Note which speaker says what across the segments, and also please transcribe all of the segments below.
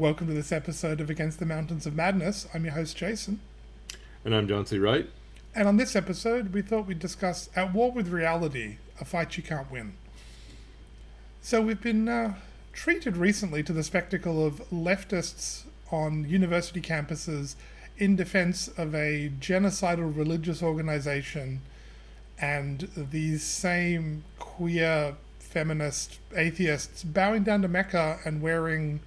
Speaker 1: Welcome to this episode of Against the Mountains of Madness. I'm your host, Jason.
Speaker 2: And I'm John C. Wright.
Speaker 1: And on this episode, we thought we'd discuss At War with Reality, a fight you can't win. So we've been treated recently to the spectacle of leftists on university campuses in defense of a genocidal religious organization, and these same queer, feminist, atheists bowing down to Mecca and wearing,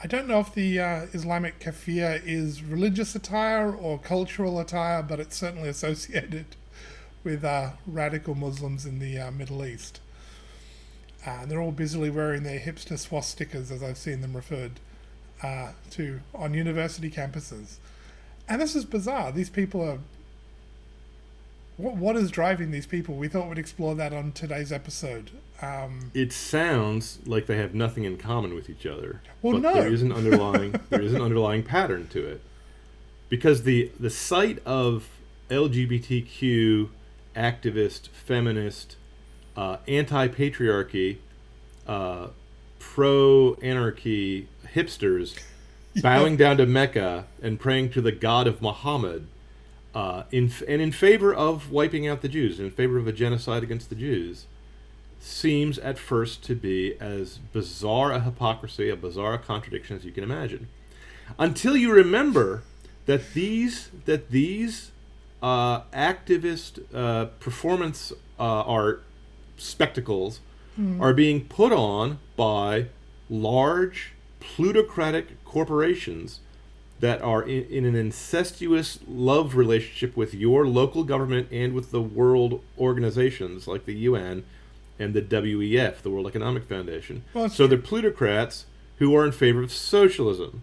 Speaker 1: I don't know if the Islamic keffiyeh is religious attire or cultural attire, but it's certainly associated with radical Muslims in the Middle East. And they're all busily wearing their hipster swastikas, as I've seen them referred to on university campuses. And this is bizarre. These people are... What is driving these people? We thought we'd explore that on today's episode.
Speaker 2: It sounds like they have nothing in common with each other.
Speaker 1: Well,
Speaker 2: but
Speaker 1: no.
Speaker 2: There is an underlying pattern to it. Because the sight of LGBTQ activist, feminist, anti-patriarchy, pro-anarchy hipsters bowing down to Mecca and praying to the God of Muhammad, in favor of wiping out the Jews, in favor of a genocide against the Jews, seems at first to be as bizarre a hypocrisy, a bizarre contradiction as you can imagine. Until you remember that these activist performance art spectacles are being put on by large plutocratic corporations that are in an incestuous love relationship with your local government and with the world organizations like the UN and the WEF, the World Economic Foundation.
Speaker 1: Well,
Speaker 2: so they're plutocrats who are in favor of socialism.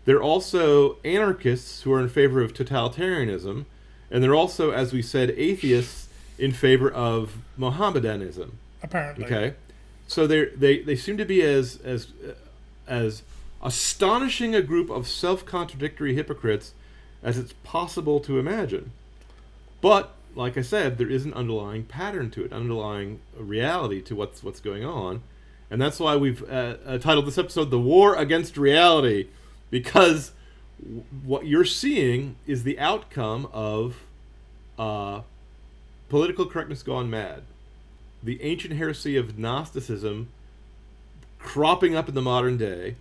Speaker 2: They're also anarchists who are in favor of totalitarianism. And they're also, as we said, atheists in favor of Mohammedanism.
Speaker 1: Apparently.
Speaker 2: Okay? So they seem to be as astonishing a group of self-contradictory hypocrites as it's possible to imagine. But, like I said, there is an underlying pattern to it, underlying reality to what's going on. And that's why we've titled this episode The War Against Reality, because what you're seeing is the outcome of political correctness gone mad. The ancient heresy of Gnosticism cropping up in the modern day,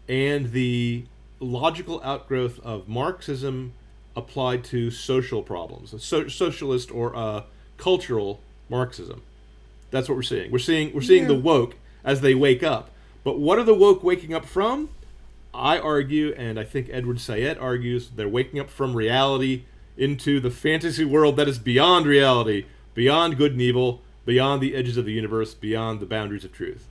Speaker 2: and the logical outgrowth of Marxism applied to social problems, socialist or cultural Marxism. That's what we're seeing. We're seeing the woke as they wake up. But what are the woke waking up from? I argue, and I think Edward Said argues, they're waking up from reality into the fantasy world that is beyond reality, beyond good and evil, beyond the edges of the universe, beyond the boundaries of truth.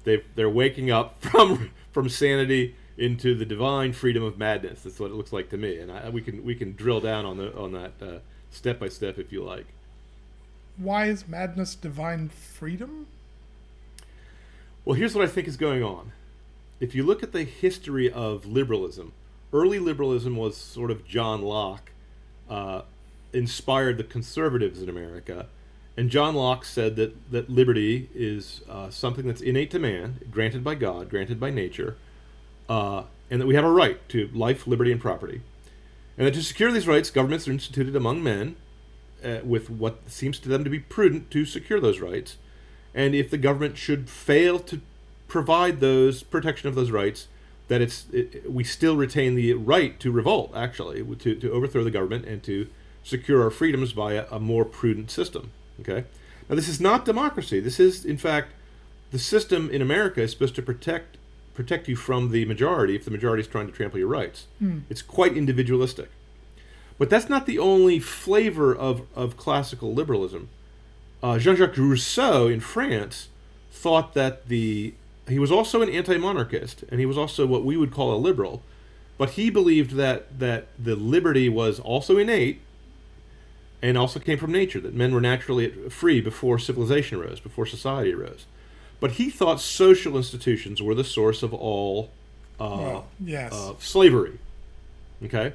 Speaker 2: They're waking up from sanity into the divine freedom of madness. That's what it looks like to me, and we can drill down on that step by step if you like.
Speaker 1: Why is madness divine freedom?
Speaker 2: Well, here's what I think is going on. If you look at the history of liberalism, early liberalism was sort of John Locke inspired the conservatives in America. And John Locke said that liberty is something that's innate to man, granted by God, granted by nature, and that we have a right to life, liberty, and property. And that to secure these rights, governments are instituted among men with what seems to them to be prudent to secure those rights. And if the government should fail to provide those protection of those rights, that we still retain the right to revolt, actually, to overthrow the government and to secure our freedoms by a more prudent system. Okay. Now, this is not democracy. This is, in fact, the system in America is supposed to protect you from the majority if the majority is trying to trample your rights. It's quite individualistic. But that's not the only flavor of classical liberalism. Jean-Jacques Rousseau in France thought that he was also an anti-monarchist, and he was also what we would call a liberal. But he believed that the liberty was also innate, and also came from nature, that men were naturally free before civilization arose, before society arose. But he thought social institutions were the source of all slavery. Okay,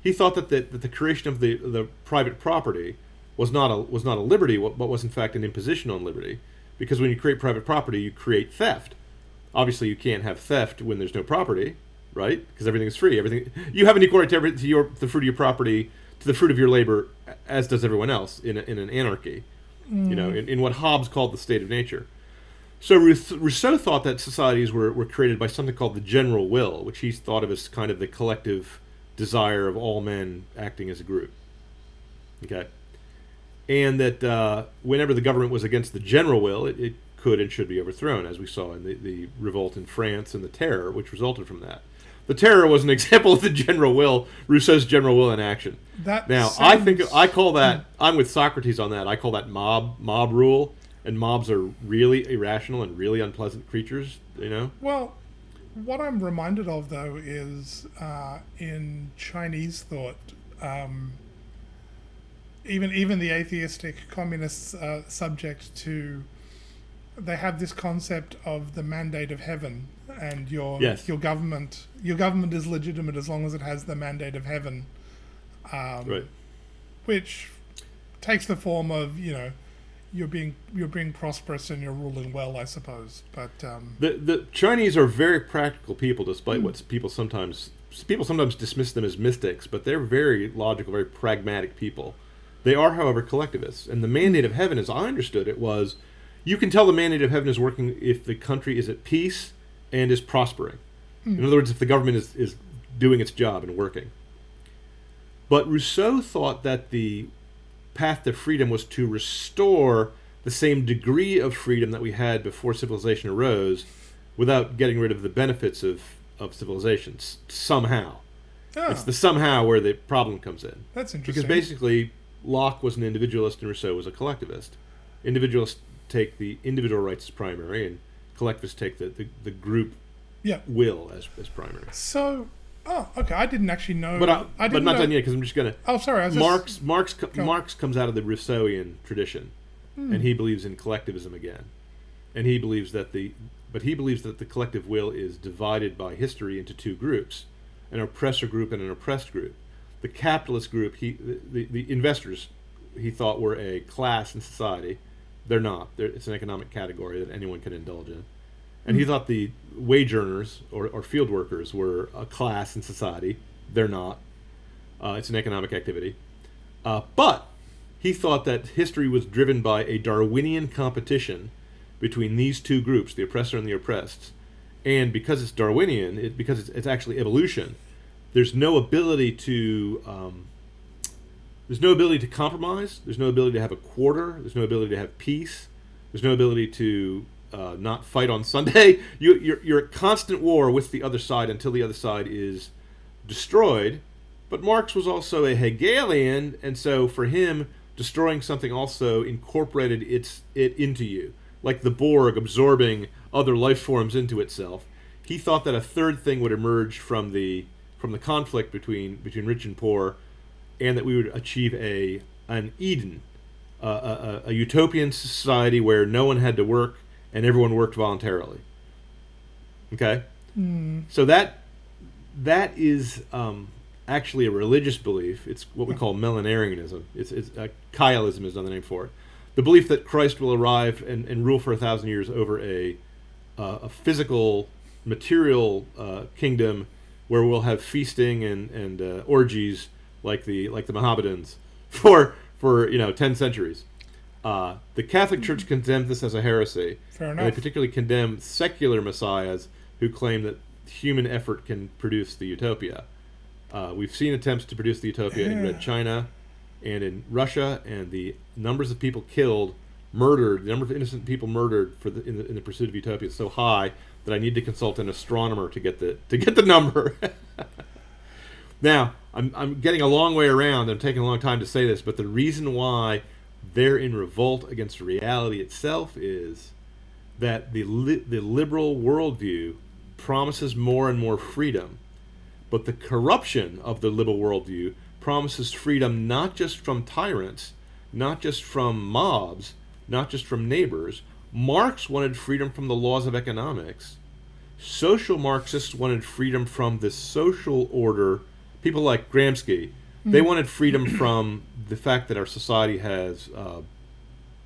Speaker 2: he thought that the creation of the private property was not a liberty, but was in fact an imposition on liberty, because when you create private property, you create theft, Obviously, you can't have theft when there's no property, right? Because everything is free. Everything you have an equal right to, the fruit of your property, to the fruit of your labor, as does everyone else in an anarchy. You know, in what Hobbes called the state of nature. So Rousseau thought that societies were created by something called the general will, which he thought of as kind of the collective desire of all men acting as a group. Okay, and that whenever the government was against the general will, it could and should be overthrown, as we saw in the revolt in France and the terror, which resulted from that. The terror was an example of the general will, Rousseau's general will in action. I call that, I'm with Socrates on that, I call that mob rule, and mobs are really irrational and really unpleasant creatures, you know?
Speaker 1: Well, what I'm reminded of, though, is in Chinese thought, even the atheistic communists are subject to, they have this concept of the mandate of heaven, and your government is legitimate as long as it has the mandate of heaven,
Speaker 2: Right.
Speaker 1: which takes the form of, you know, you're being prosperous and you're ruling well, I suppose. But
Speaker 2: the Chinese are very practical people, despite what people sometimes dismiss them as mystics, but they're very logical, very pragmatic people. They are, however, collectivists, and the mandate of heaven, as I understood it, was you can tell the mandate of heaven is working if the country is at peace and is prospering. In other words, if the government is doing its job and working. But Rousseau thought that the path to freedom was to restore the same degree of freedom that we had before civilization arose without getting rid of the benefits of civilization somehow.
Speaker 1: Oh.
Speaker 2: It's the somehow where the problem comes in.
Speaker 1: That's interesting.
Speaker 2: Because basically, Locke was an individualist and Rousseau was a collectivist. Individualists take the individual rights as primary, and collectivists take the group will as primary.
Speaker 1: So, okay, I didn't actually know.
Speaker 2: But not done yet, because I'm just going to...
Speaker 1: Oh, sorry.
Speaker 2: Marx comes out of the Rousseauian tradition, and he believes in collectivism again. And he believes that the collective will is divided by history into two groups, an oppressor group and an oppressed group. The capitalist group, the investors, he thought were a class in society. They're not. It's an economic category that anyone can indulge in. And he thought the wage earners or field workers were a class in society. They're not. It's an economic activity. But he thought that history was driven by a Darwinian competition between these two groups, the oppressor and the oppressed. And because it's Darwinian, because it's actually evolution, there's no ability to compromise. There's no ability to have a quarter. There's no ability to have peace. There's no ability to not fight on Sunday. You're at constant war with the other side until the other side is destroyed. But Marx was also a Hegelian, and so for him, destroying something also incorporated it into you, like the Borg absorbing other life forms into itself. He thought that a third thing would emerge from the conflict between rich and poor, and that we would achieve an Eden, a utopian society where no one had to work and everyone worked voluntarily. Okay, so that is actually a religious belief. It's what we call millenarianism. It's Kailism is another name for it. The belief that Christ will arrive and rule for 1,000 years over a physical, material kingdom where we'll have feasting and orgies like the Mohammedans for 10 centuries. The Catholic Church condemned this as a heresy.
Speaker 1: Fair enough.
Speaker 2: And they particularly condemned secular messiahs who claim that human effort can produce the utopia. We've seen attempts to produce the utopia in Red China and in Russia, and the numbers of people killed, murdered, the number of innocent people murdered in the pursuit of utopia is so high that I need to consult an astronomer to get the number. Now, I'm getting a long way around. I'm taking a long time to say this, but the reason why they're in revolt against reality itself is that the liberal worldview promises more and more freedom, but the corruption of the liberal worldview promises freedom not just from tyrants, not just from mobs, not just from neighbors. Marx wanted freedom from the laws of economics. Social Marxists wanted freedom from the social order. People like Gramsci, they wanted freedom from the fact that our society has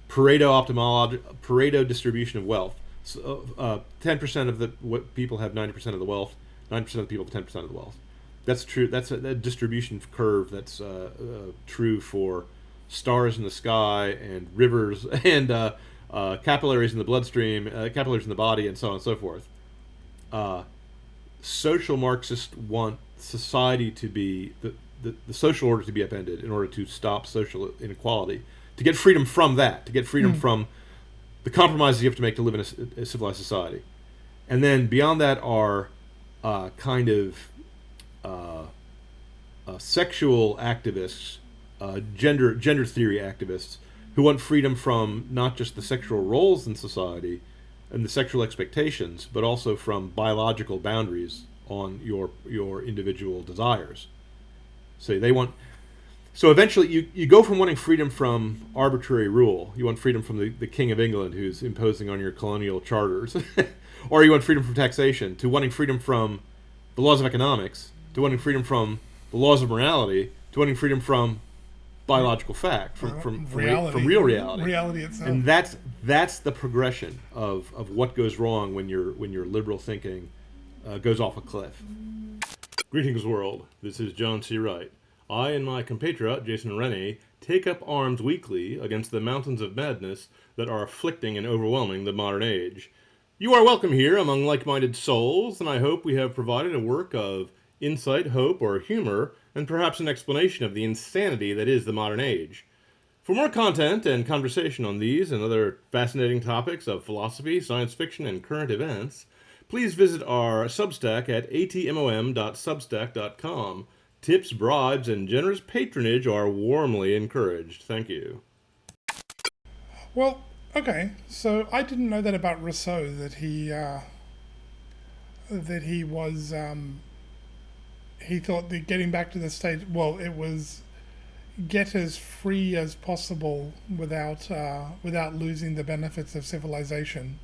Speaker 2: Pareto distribution of wealth. So, 10% of the what people have 90% of the wealth. 90% of the people have 10% of the wealth. That's true. That's a distribution curve that's true for stars in the sky and rivers and capillaries in the bloodstream, capillaries in the body, and so on and so forth. Social Marxists want society to be the social order to be upended in order to stop social inequality, to get freedom from that, to get freedom from the compromises you have to make to live in a civilized society. And then beyond that are kind of sexual activists, gender theory activists, who want freedom from not just the sexual roles in society and the sexual expectations, but also from biological boundaries on your individual desires. So they want. So eventually, you go from wanting freedom from arbitrary rule. You want freedom from the King of England who's imposing on your colonial charters, or you want freedom from taxation, to wanting freedom from the laws of economics, to wanting freedom from the laws of morality, to wanting freedom from biological fact, from real reality
Speaker 1: itself.
Speaker 2: And that's the progression of what goes wrong when your liberal thinking goes off a cliff. Greetings, world. This is John C. Wright. I and my compatriot, Jason Rennie, take up arms weekly against the mountains of madness that are afflicting and overwhelming the modern age. You are welcome here among like-minded souls, and I hope we have provided a work of insight, hope, or humor, and perhaps an explanation of the insanity that is the modern age. For more content and conversation on these and other fascinating topics of philosophy, science fiction, and current events, please visit our Substack at atmom.substack.com. Tips, bribes, and generous patronage are warmly encouraged. Thank you.
Speaker 1: Well, okay, so I didn't know that about Rousseau, that he was he thought that getting back to the state, well, it was get as free as possible without losing the benefits of civilization.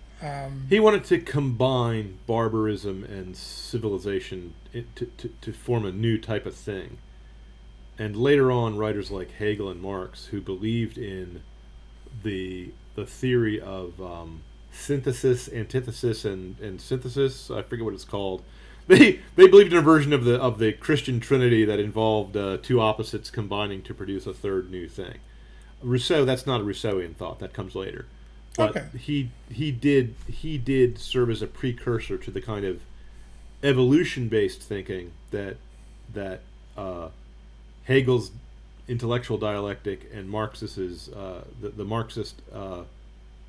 Speaker 2: He wanted to combine barbarism and civilization to form a new type of thing. And later on, writers like Hegel and Marx, who believed in the theory of synthesis, antithesis, and synthesis, I forget what it's called. They believed in a version of the Christian Trinity that involved two opposites combining to produce a third new thing. Rousseau, that's not a Rousseauian thought. That comes later. But
Speaker 1: okay.
Speaker 2: he did serve as a precursor to the kind of evolution-based thinking that Hegel's intellectual dialectic and Marxist's the Marxist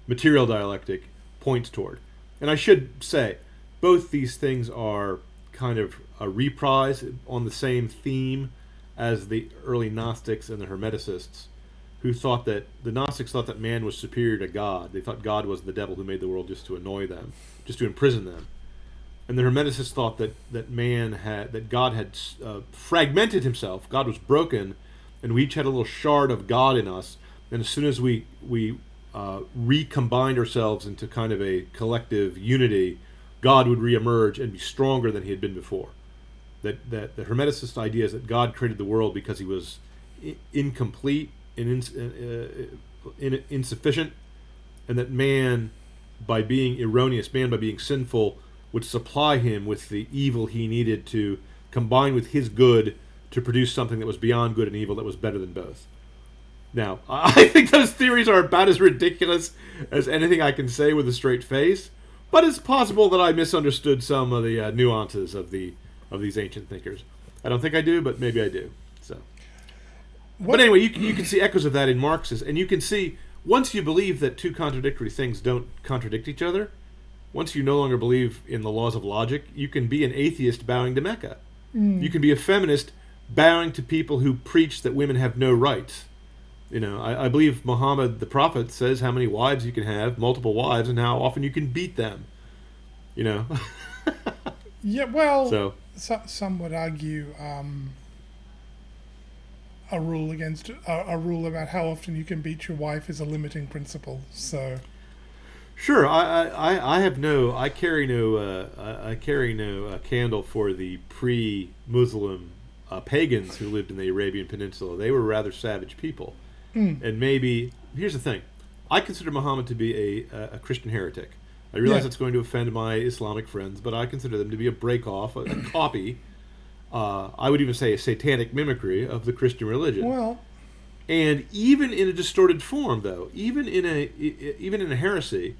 Speaker 2: material dialectic points toward. And I should say, both these things are kind of a reprise on the same theme as the early Gnostics and the Hermeticists, who thought that the Gnostics thought that man was superior to God. They thought God was the devil who made the world just to annoy them, just to imprison them. And the Hermeticists thought that God had fragmented himself. God was broken, and we each had a little shard of God in us. And as soon as we recombined ourselves into kind of a collective unity, God would reemerge and be stronger than he had been before. That the Hermeticist idea is that God created the world because he was incomplete and insufficient, and that man, by being erroneous, man by being sinful, would supply him with the evil he needed to combine with his good to produce something that was beyond good and evil, that was better than both. Now, I think those theories are about as ridiculous as anything I can say with a straight face, but it's possible that I misunderstood some of the nuances of these ancient thinkers. I don't think I do, but maybe I do. So, but anyway, you can see echoes of that in Marx's, and you can see, once you believe that two contradictory things don't contradict each other, once you no longer believe in the laws of logic, you can be an atheist bowing to Mecca. You can be a feminist bowing to people who preach that women have no rights. You know, I believe Muhammad, the prophet, says how many wives you can have, multiple wives, and how often you can beat them. You know?
Speaker 1: Yeah, well, some would argue a rule about how often you can beat your wife is a limiting principle. So,
Speaker 2: sure, I carry no candle for the pre-Muslim pagans who lived in the Arabian Peninsula. They were rather savage people. And maybe, here's the thing, I consider Muhammad to be a Christian heretic. I realize
Speaker 1: Yeah.
Speaker 2: it's going to offend my Islamic friends, but I consider them to be a break-off, a copy. I would even say a satanic mimicry of the Christian religion.
Speaker 1: Well,
Speaker 2: And even in a distorted form, though, even in a heresy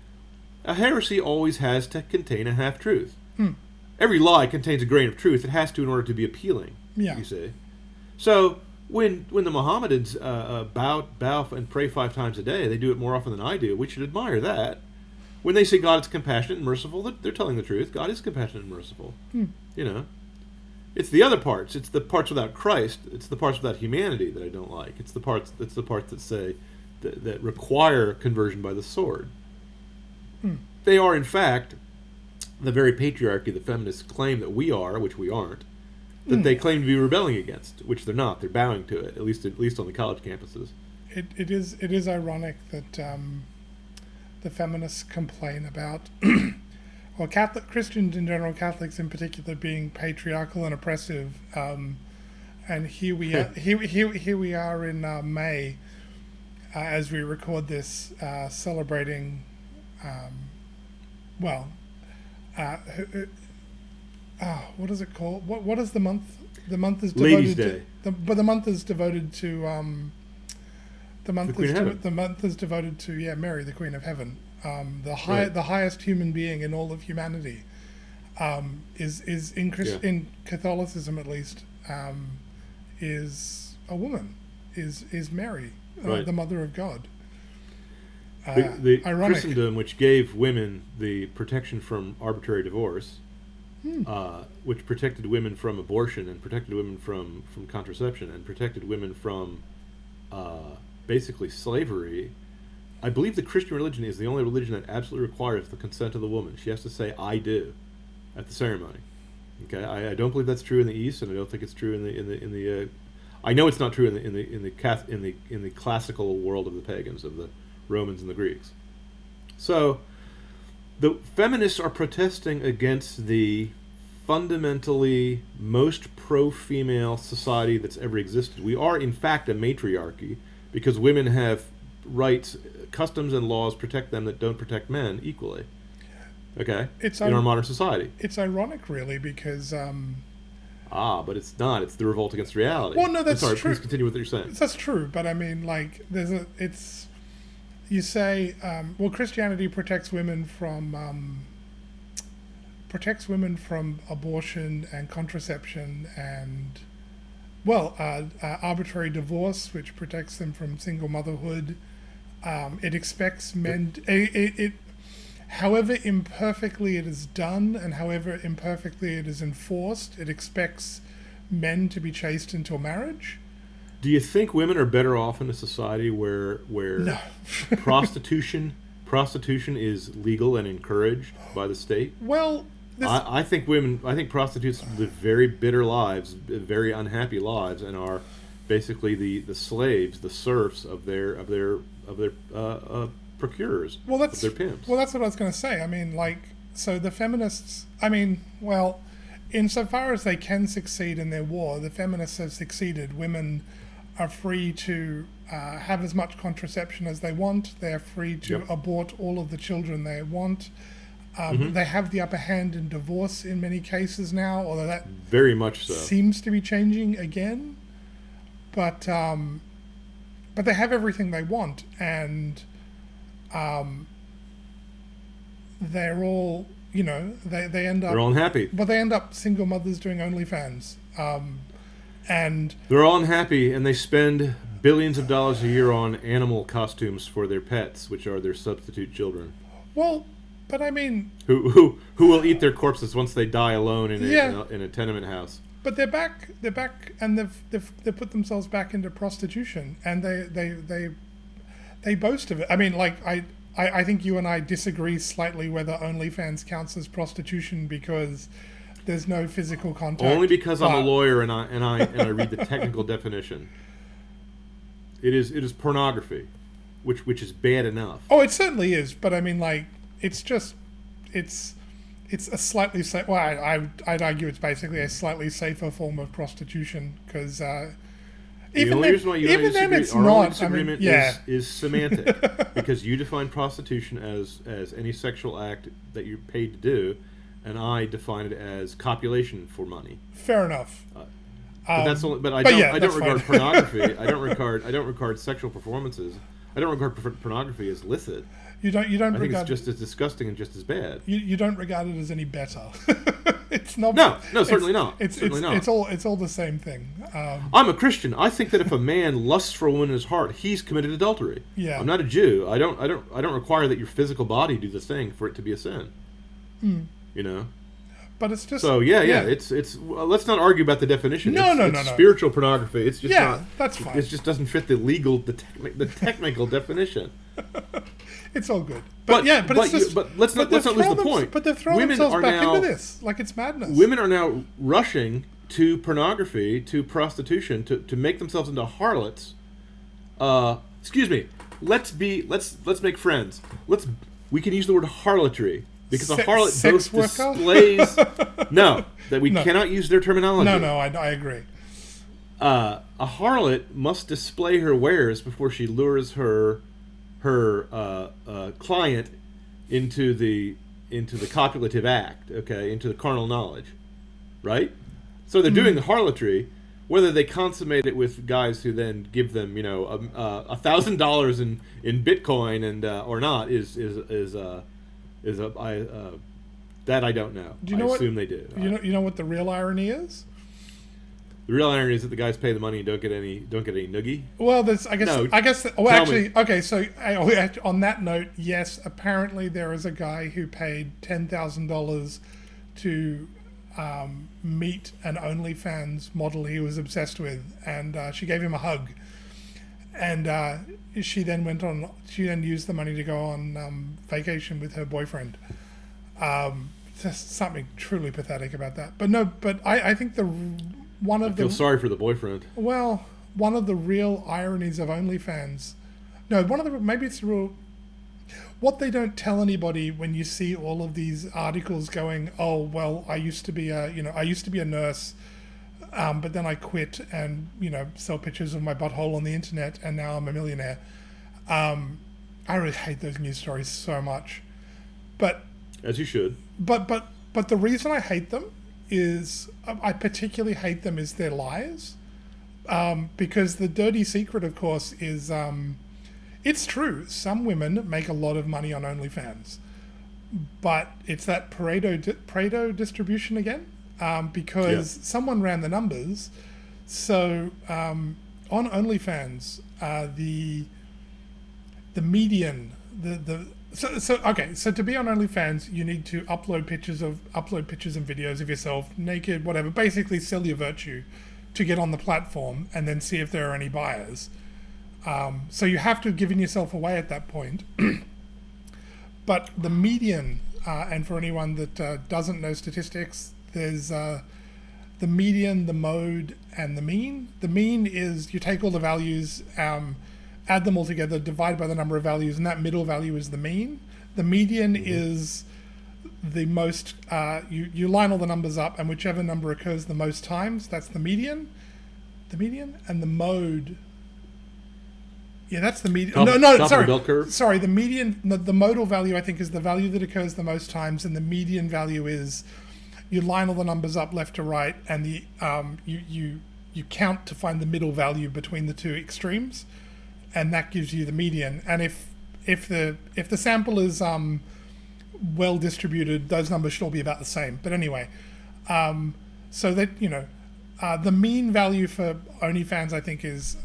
Speaker 2: always has to contain a half truth. Every lie contains a grain of truth. It has to in order to be appealing.
Speaker 1: Yeah.
Speaker 2: You see. So when the Mohammedans bow and pray 5 times a day, they do it more often than I do. We should admire that. When they say God is compassionate and merciful, they're telling the truth. God is compassionate and merciful. You know. It's the other parts. It's the parts without Christ. It's the parts without humanity that I don't like. It's the parts. It's the parts that say that require conversion by the sword. They are, in fact, the very patriarchy the feminists claim that we are, which we aren't. That they claim to be rebelling against, which they're not. They're bowing to it. At least on the college campuses.
Speaker 1: it is ironic that the feminists complain about, well, Catholic Christians in general, Catholics in particular, being patriarchal and oppressive. And here we are. Here we are in May, as we record this, celebrating. What is it called? What is the month? The month is devoted
Speaker 2: Ladies'
Speaker 1: to.
Speaker 2: Day.
Speaker 1: The month is devoted to. The month
Speaker 2: Queen
Speaker 1: is
Speaker 2: of Heaven.
Speaker 1: the month is devoted to Mary, the Queen of Heaven, the
Speaker 2: Right.
Speaker 1: the highest human being in all of humanity, is in in Catholicism at least, is a woman, is Mary,
Speaker 2: Right.
Speaker 1: the Mother of God.
Speaker 2: The
Speaker 1: Ironic.
Speaker 2: Christendom, which gave women the protection from arbitrary divorce, which protected women from abortion and protected women from contraception and protected women from basically slavery. I believe the Christian religion is the only religion that absolutely requires the consent of the woman. She has to say "I do" at the ceremony. Okay, I don't believe that's true in the East, and I don't think it's true in the. I know it's not true in the classical world of the pagans, of the Romans and the Greeks. So, the feminists are protesting against the fundamentally most pro-female society that's ever existed. We are, in fact, a matriarchy because women have rights, customs, and laws protect them that don't protect men equally. Okay, in our modern society.
Speaker 1: It's ironic, really, because.
Speaker 2: But it's not. It's the revolt against reality.
Speaker 1: Well, no, that's
Speaker 2: I'm sorry,
Speaker 1: true.
Speaker 2: Please continue with what you're saying.
Speaker 1: That's true, but I mean, like, it's. You say, Christianity protects women from abortion and contraception and, arbitrary divorce, which protects them from single motherhood. It expects men. However imperfectly it is done and however imperfectly it is enforced, it expects men to be chaste until marriage.
Speaker 2: Do you think women are better off in a society where
Speaker 1: No.
Speaker 2: prostitution is legal and encouraged by the state?
Speaker 1: Well,
Speaker 2: I think prostitutes live very bitter lives, very unhappy lives, and are basically the slaves, the serfs of their procurers, of their pimps.
Speaker 1: Well, that's what I was going to say. I mean, so the feminists. I mean, insofar as they can succeed in their war, the feminists have succeeded. Women are free to have as much contraception as they want. They're free to abort all of the children they want. They have the upper hand in divorce in many cases now, although that
Speaker 2: very much so
Speaker 1: seems to be changing again. But they have everything they want, and they're all, they end up.
Speaker 2: They're all unhappy.
Speaker 1: But they end up single mothers doing OnlyFans. And
Speaker 2: they're all unhappy, and they spend billions of dollars a year on animal costumes for their pets, which are their substitute children.
Speaker 1: Well, but I mean,
Speaker 2: who will eat their corpses once they die alone in a tenement house.
Speaker 1: But they're back, and they've put themselves back into prostitution, and they boast of it. I mean, I think you and I disagree slightly whether OnlyFans counts as prostitution because there's no physical contact.
Speaker 2: Only because I'm a lawyer and I read the technical definition. It is pornography, which is bad enough.
Speaker 1: Oh, it certainly is, but I mean, it's a slightly safe. Well, I'd argue it's basically a slightly safer form of prostitution because
Speaker 2: The
Speaker 1: Even
Speaker 2: only
Speaker 1: then,
Speaker 2: reason why you and I
Speaker 1: even then
Speaker 2: disagree,
Speaker 1: it's
Speaker 2: our only
Speaker 1: not. I
Speaker 2: disagreement
Speaker 1: mean, yeah.
Speaker 2: is semantic, because you define prostitution as any sexual act that you're paid to do, and I define it as copulation for money.
Speaker 1: Fair enough.
Speaker 2: But that's only. But I
Speaker 1: but
Speaker 2: don't.
Speaker 1: yeah,
Speaker 2: I
Speaker 1: that's
Speaker 2: don't regard
Speaker 1: fine.
Speaker 2: pornography. I don't regard sexual performances. I don't regard pornography as licit.
Speaker 1: You don't
Speaker 2: I think
Speaker 1: regard
Speaker 2: it's just as disgusting and just as bad.
Speaker 1: you don't regard it as any better. It's not.
Speaker 2: No, certainly not.
Speaker 1: It's
Speaker 2: Certainly not.
Speaker 1: it's all the same thing.
Speaker 2: I'm a Christian. I think that if a man lusts for a woman in his heart, he's committed adultery.
Speaker 1: Yeah.
Speaker 2: I'm not a Jew. I don't require that your physical body do the thing for it to be a sin. You know.
Speaker 1: But it's just.
Speaker 2: So yeah. It's well, let's not argue about the definition.
Speaker 1: No,
Speaker 2: It's spiritual pornography. It's just
Speaker 1: Yeah,
Speaker 2: not.
Speaker 1: that's fine.
Speaker 2: It just doesn't fit the technical definition.
Speaker 1: It's all good. But it's just.
Speaker 2: But let's not lose the point.
Speaker 1: But they're throwing
Speaker 2: Women
Speaker 1: themselves
Speaker 2: are
Speaker 1: back
Speaker 2: now-
Speaker 1: into this like it's madness.
Speaker 2: Women are now rushing to pornography, to prostitution, to make themselves into harlots. Excuse me. Let's make friends. We can use the word harlotry, because a harlot
Speaker 1: sex
Speaker 2: both
Speaker 1: worker?
Speaker 2: displays. No, that we cannot use their terminology.
Speaker 1: No, I agree.
Speaker 2: A harlot must display her wares before she lures her client into the copulative act, okay, into the carnal knowledge, right? So they're doing the harlotry. Whether they consummate it with guys who then give them, $1,000 in Bitcoin and or not that I don't know.
Speaker 1: Do you know
Speaker 2: I
Speaker 1: what?
Speaker 2: assume they do.
Speaker 1: You know what the real irony is?
Speaker 2: The real irony is that the guys pay the money and don't get any noogie.
Speaker 1: Well, there's I guess
Speaker 2: No,
Speaker 1: well,
Speaker 2: tell
Speaker 1: actually,
Speaker 2: me.
Speaker 1: okay. So on that note, yes, apparently there is a guy who paid $10,000 to meet an OnlyFans model he was obsessed with, and she gave him a hug, and she then used the money to go on vacation with her boyfriend. Just something truly pathetic about that. But I think one of
Speaker 2: I feel sorry for the boyfriend.
Speaker 1: Well, one of the real ironies of OnlyFans. No, maybe it's the real. What they don't tell anybody when you see all of these articles going, oh well, I used to be a nurse, but then I quit and sell pictures of my butthole on the internet, and now I'm a millionaire. I really hate those news stories so much, but
Speaker 2: As you should.
Speaker 1: But the reason I hate them is I particularly hate them is their lies, because the dirty secret, of course, is it's true. Some women make a lot of money on OnlyFans, but it's that Pareto distribution again, because someone ran the numbers. So on OnlyFans, the median So to be on OnlyFans, you need to upload pictures and videos of yourself naked, whatever. Basically, sell your virtue to get on the platform, and then see if there are any buyers. So you have to have given yourself away at that point. But the median, and for anyone that doesn't know statistics, there's the median, the mode, and the mean. The mean is you take all the values, add them all together, divide by the number of values, and that middle value is the mean. The median is the most, you line all the numbers up, and whichever number occurs the most times, that's the median. The median and the mode. Yeah, that's the median.
Speaker 2: Top of the bell curve?
Speaker 1: Sorry, the median, the modal value, I think, is the value that occurs the most times, and the median value is you line all the numbers up left to right, and the you count to find the middle value between the two extremes, and that gives you the median. And if the sample is well distributed, those numbers should all be about the same. But anyway, so that the mean value for OnlyFans, I think, is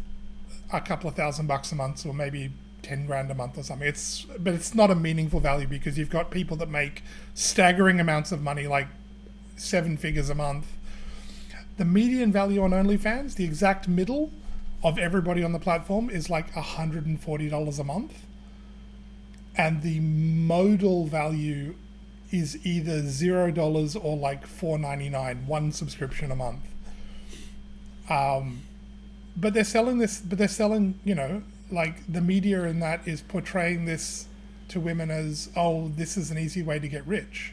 Speaker 1: a couple of $1,000 a month, or maybe 10 grand a month or something. But it's not a meaningful value, because you've got people that make staggering amounts of money, like 7 figures a month. The median value on OnlyFans, the exact middle of everybody on the platform, is like $140 a month. And the modal value is either $0 or like $4.99, one subscription a month. But they're selling this, like the media in that is portraying this to women as, oh, this is an easy way to get rich.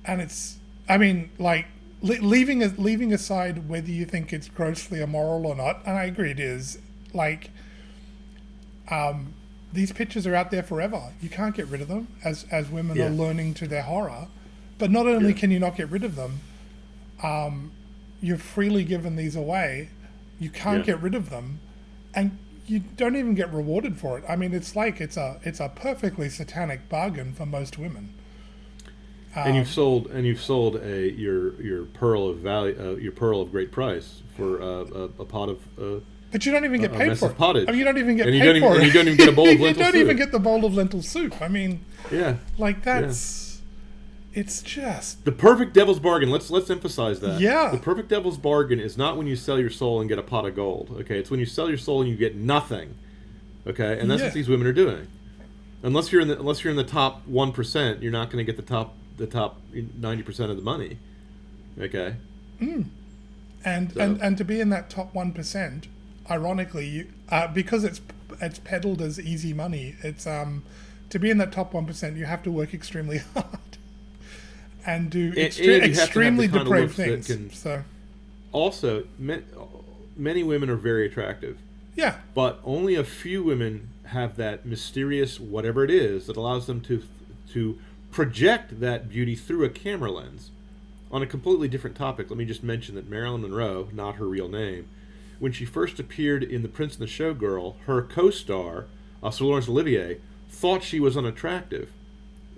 Speaker 1: And it's, I mean, like leaving aside whether you think it's grossly immoral or not, and I agree it is. Like, these pictures are out there forever. You can't get rid of them as women are learning to their horror. But not only can you not get rid of them, you've freely given these away. You can't get rid of them, and you don't even get rewarded for it. I mean, it's like it's a perfectly satanic bargain for most women.
Speaker 2: And you've sold your pearl of value, your pearl of great price for a pot of.
Speaker 1: But you don't even get paid for it.
Speaker 2: Pottage.
Speaker 1: I mean, you don't even get paid for it.
Speaker 2: And you don't even get a bowl of lentil soup.
Speaker 1: You don't even get the bowl of lentil soup. I mean, like that's.
Speaker 2: Yeah.
Speaker 1: It's just
Speaker 2: the perfect devil's bargain. Let's emphasize that.
Speaker 1: Yeah.
Speaker 2: The perfect devil's bargain is not when you sell your soul and get a pot of gold. Okay, it's when you sell your soul and you get nothing. Okay, and that's what these women are doing. Unless you're in the top 1%, you're not going to get the top 90% of the money. Okay.
Speaker 1: And to be in that top 1%, ironically, because it's peddled as easy money, it's to be in that top 1%, you have to work extremely hard. And do extremely depraved things.
Speaker 2: Also, many women are very attractive.
Speaker 1: Yeah.
Speaker 2: But only a few women have that mysterious whatever it is that allows them to project that beauty through a camera lens. On a completely different topic, let me just mention that Marilyn Monroe, not her real name, when she first appeared in The Prince and the Showgirl, her co-star, Sir Laurence Olivier, thought she was unattractive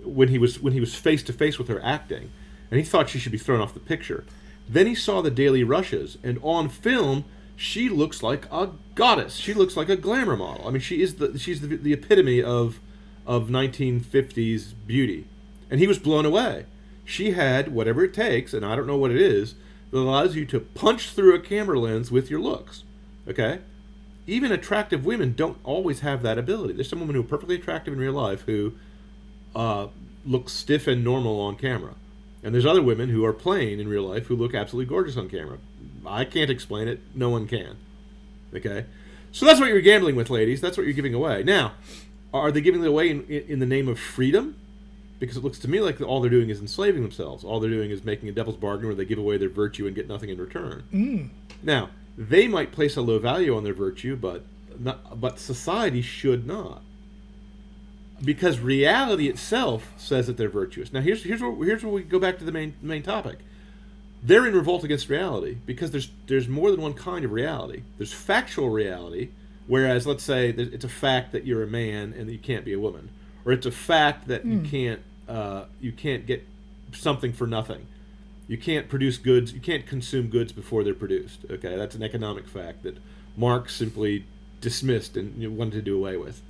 Speaker 2: when he was face to face with her acting, and he thought she should be thrown off the picture. Then he saw the Daily Rushes, and on film, she looks like a goddess. She looks like a glamour model. I mean, she's the epitome of 1950s beauty, and he was blown away. She had whatever it takes, and I don't know what it is, that allows you to punch through a camera lens with your looks. Okay, even attractive women don't always have that ability. There's some women who are perfectly attractive in real life who look stiff and normal on camera. And there's other women who are plain in real life who look absolutely gorgeous on camera. I can't explain it. No one can. Okay? So that's what you're gambling with, ladies. That's what you're giving away. Now, are they giving it away in the name of freedom? Because it looks to me like all they're doing is enslaving themselves. All they're doing is making a devil's bargain where they give away their virtue and get nothing in return. Now, they might place a low value on their virtue, but society should not. Because reality itself says that they're virtuous. Now, here's where we go back to the main topic. They're in revolt against reality because there's more than one kind of reality. There's factual reality, whereas let's say it's a fact that you're a man and that you can't be a woman, or it's a fact that you can't get something for nothing. You can't produce goods. You can't consume goods before they're produced. Okay, that's an economic fact that Marx simply dismissed and wanted to do away with.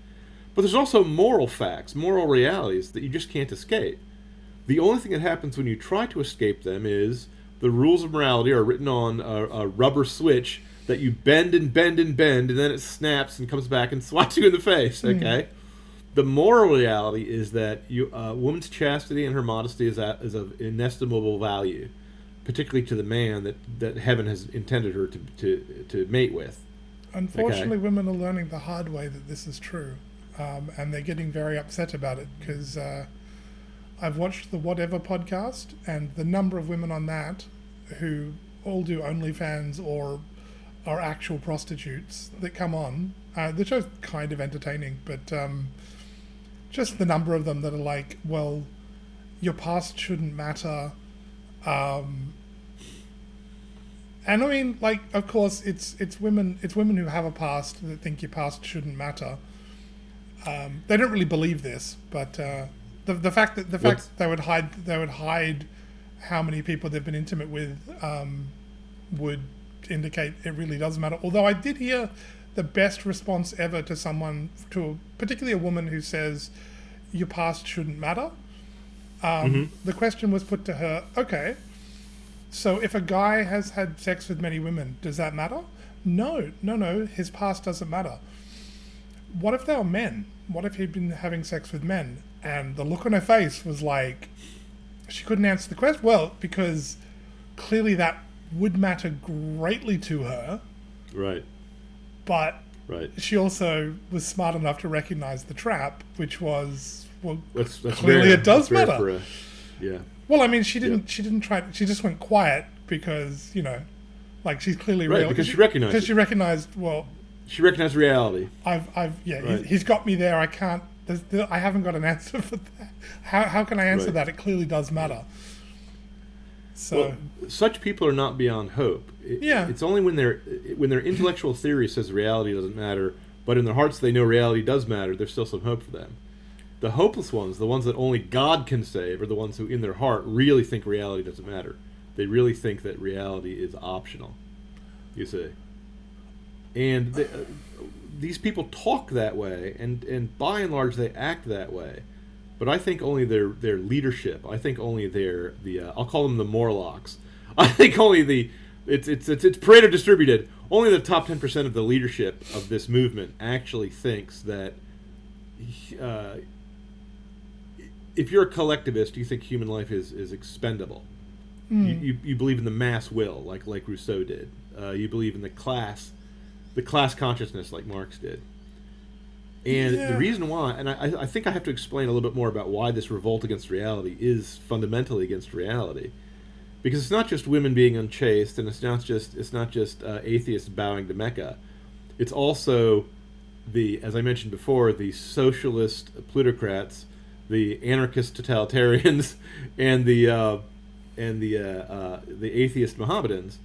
Speaker 2: But there's also moral facts, moral realities that you just can't escape. The only thing that happens when you try to escape them is the rules of morality are written on a rubber switch that you bend and bend and bend, and then it snaps and comes back and swats you in the face, okay? The moral reality is that a woman's chastity and her modesty is of inestimable value, particularly to the man that heaven has intended her to mate with.
Speaker 1: Unfortunately, women are learning the hard way that this is true. And they're getting very upset about it because I've watched the Whatever podcast, and the number of women on that who all do OnlyFans or are actual prostitutes that come on. The show's kind of entertaining, but just the number of them that are like, well, your past shouldn't matter. And I mean, like, of course, it's women who have a past that think your past shouldn't matter. They don't really believe this, but the fact they would hide how many people they've been intimate with would indicate it really does matter. Although I did hear the best response ever to particularly a woman who says your past shouldn't matter. The question was put to her, okay, so if a guy has had sex with many women, does that matter? No, his past doesn't matter. What if they were men? What if he'd been having sex with men? And the look on her face was like, she couldn't answer the question. Well, because clearly that would matter greatly to her.
Speaker 2: Right.
Speaker 1: But she also was smart enough to recognize the trap, which was, well,
Speaker 2: that's
Speaker 1: clearly it does matter.
Speaker 2: Yeah.
Speaker 1: Well, I mean, she didn't try. She just went quiet because, like she's clearly
Speaker 2: Right,
Speaker 1: real.
Speaker 2: because she recognized
Speaker 1: Because
Speaker 2: it.
Speaker 1: she recognized, well,
Speaker 2: She recognized reality.
Speaker 1: yeah, he's got me there. I can't. I haven't got an answer for that. How can I answer
Speaker 2: Right.
Speaker 1: that? It clearly does matter. So
Speaker 2: Well, such people are not beyond hope.
Speaker 1: Yeah.
Speaker 2: It's only when their intellectual theory says reality doesn't matter, but in their hearts they know reality does matter, there's still some hope for them. The hopeless ones, the ones that only God can save, are the ones who in their heart really think reality doesn't matter. They really think that reality is optional, you see. And these people talk that way, and by and large they act that way. But I think only their leadership. I think only I'll call them the Morlocks. I think only it's Pareto distributed. Only the top 10% of the leadership of this movement actually thinks that. If you're a collectivist, you think human life is expendable. You believe in the mass will, like Rousseau did. You believe in the class consciousness, like Marx did. And the reason why, and I think I have to explain a little bit more about why this revolt against reality is fundamentally against reality, because it's not just women being unchaste, and it's not just atheists bowing to Mecca. It's also as I mentioned before, the socialist plutocrats, the anarchist totalitarians, and the atheist Mohammedans.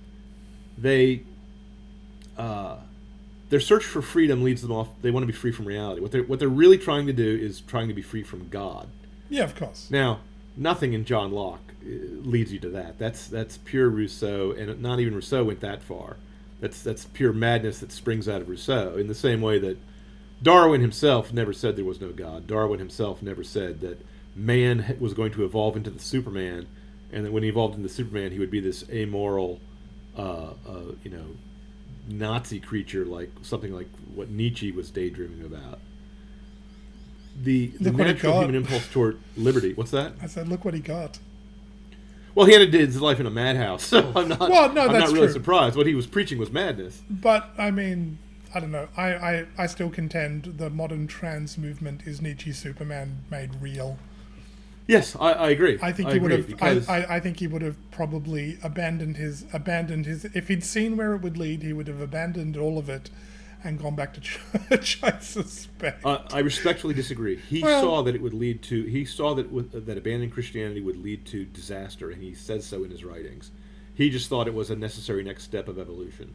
Speaker 2: Their search for freedom leads them off. They want to be free from reality. What they're really trying to do is trying to be free from God.
Speaker 1: yeah, of course.
Speaker 2: Now, nothing in John Locke leads you to that. That's pure Rousseau, and not even Rousseau went that far. That's pure madness that springs out of Rousseau. In the same way that Darwin himself never said there was no God. Darwin himself never said that man was going to evolve into the Superman, and that when he evolved into the Superman, he would be this amoral, Nazi creature, like something like what Nietzsche was daydreaming about. The
Speaker 1: Look what he
Speaker 2: natural
Speaker 1: got.
Speaker 2: human impulse toward liberty. What's that?
Speaker 1: I said, look what he got.
Speaker 2: Well, he ended his life in a madhouse, so I'm not.
Speaker 1: Well, no,
Speaker 2: I'm
Speaker 1: that's
Speaker 2: not really
Speaker 1: true.
Speaker 2: surprised. What he was preaching was madness.
Speaker 1: But I mean, I don't know. I still contend the modern trans movement is Nietzsche's Superman made real.
Speaker 2: Yes, I agree.
Speaker 1: I think
Speaker 2: I
Speaker 1: he would
Speaker 2: agree,
Speaker 1: have.
Speaker 2: because
Speaker 1: I think he would have probably abandoned his. If he'd seen where it would lead, he would have abandoned all of it, and gone back to church. I suspect.
Speaker 2: I respectfully disagree. He
Speaker 1: Well-
Speaker 2: saw that it would lead to. He saw that abandoning Christianity would lead to disaster, and he says so in his writings. He just thought it was a necessary next step of evolution.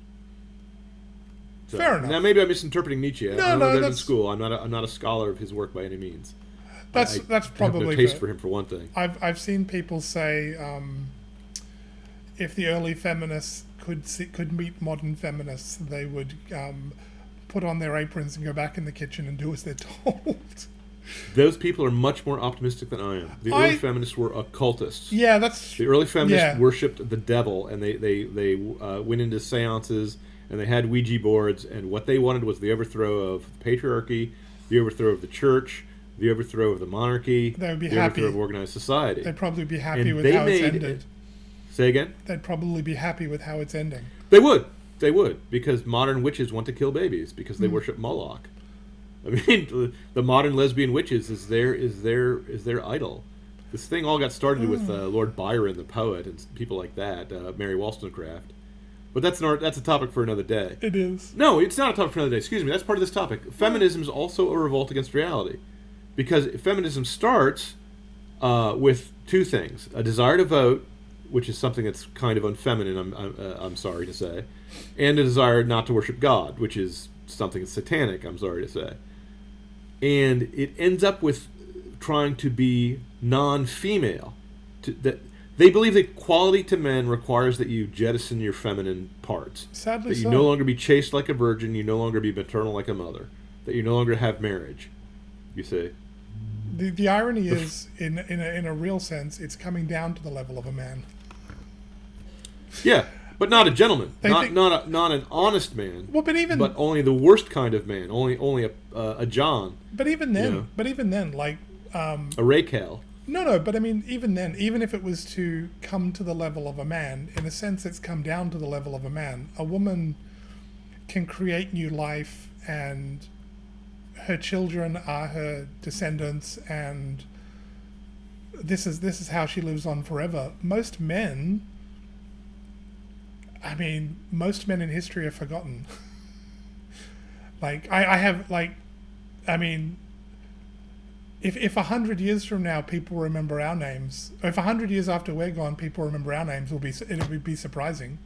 Speaker 2: So,
Speaker 1: Fair enough.
Speaker 2: Now maybe I'm misinterpreting Nietzsche. I
Speaker 1: No,
Speaker 2: don't know that in
Speaker 1: that's-
Speaker 2: school. I'm not a scholar of his work by any means.
Speaker 1: That's
Speaker 2: I have
Speaker 1: probably
Speaker 2: no taste
Speaker 1: fair.
Speaker 2: for him, for one thing.
Speaker 1: I've seen people say if the early feminists could meet modern feminists, they would put on their aprons and go back in the kitchen and do as they're told.
Speaker 2: Those people are much more optimistic than I am. The
Speaker 1: I-
Speaker 2: early feminists were occultists.
Speaker 1: Yeah, that's
Speaker 2: The early feminists
Speaker 1: Yeah.
Speaker 2: worshipped the devil, and they went into seances, and they had Ouija boards, and what they wanted was the overthrow of patriarchy, the overthrow of the church, the overthrow of the monarchy,
Speaker 1: They would be
Speaker 2: the
Speaker 1: happy.
Speaker 2: overthrow of organized society.
Speaker 1: they'd probably be happy
Speaker 2: And
Speaker 1: with
Speaker 2: they
Speaker 1: how it's
Speaker 2: made-
Speaker 1: ended.
Speaker 2: Say again?
Speaker 1: They'd probably be happy with how it's ending.
Speaker 2: They would, because modern witches want to kill babies because
Speaker 1: Hmm.
Speaker 2: they worship Moloch. I mean, the modern lesbian witches is their idol. This thing all got started with Lord Byron, the poet, and people like that, Mary Wollstonecraft. But that's a topic for another day.
Speaker 1: It is.
Speaker 2: No, it's not a topic for another day. Excuse me. That's part of this topic. Feminism is also a revolt against reality, because feminism starts with two things: a desire to vote, which is something that's kind of unfeminine. I'm sorry to say, and a desire not to worship God, which is something that's satanic. I'm sorry to say, and it ends up with trying to be non-female. That they believe that equality to men requires that you jettison your feminine parts.
Speaker 1: Sadly
Speaker 2: That you
Speaker 1: so.
Speaker 2: no longer be chaste like a virgin, you no longer be maternal like a mother, that you no longer have marriage. You see,
Speaker 1: The irony is, in a real sense, it's coming down to the level of a man.
Speaker 2: yeah, but not a gentleman,
Speaker 1: They
Speaker 2: not
Speaker 1: think-
Speaker 2: not an honest man,
Speaker 1: Well, but even
Speaker 2: but only the worst kind of man, only a John,
Speaker 1: then,
Speaker 2: Yeah.
Speaker 1: like
Speaker 2: a Raquel.
Speaker 1: no, but I mean, even then, even if it was to come to the level of a man, in a sense, it's come down to the level of a man. A woman can create new life, and her children are her descendants, and this is how she lives on forever. Most men I mean, most men in history are forgotten. Like, I have, like, I mean, if 100 years from now people remember our names, or if 100 years after we're gone people remember our names, it would be surprising.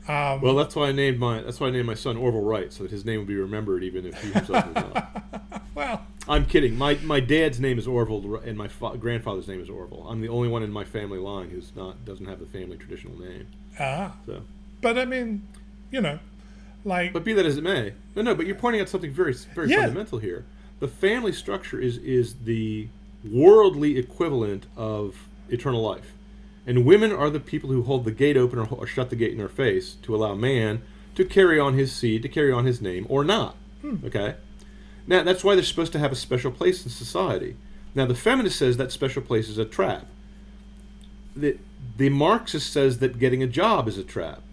Speaker 2: Well, that's why I named my son Orville Wright, so that his name would be remembered even if he himself is not.
Speaker 1: Well,
Speaker 2: I'm kidding. My dad's name is Orville, and my grandfather's name is Orville. I'm the only one in my family line who's doesn't have the family traditional name. So,
Speaker 1: but I mean, you know, like.
Speaker 2: But be that as it may, no. But you're pointing out something very fundamental here. The family structure is the worldly equivalent of eternal life. And women are the people who hold the gate open or shut the gate in our face to allow man to carry on his seed, to carry on his name, or not. Okay? Now, that's why they're supposed to have a special place in society. Now, the feminist says that special place is a trap. The Marxist says that getting a job is a trap.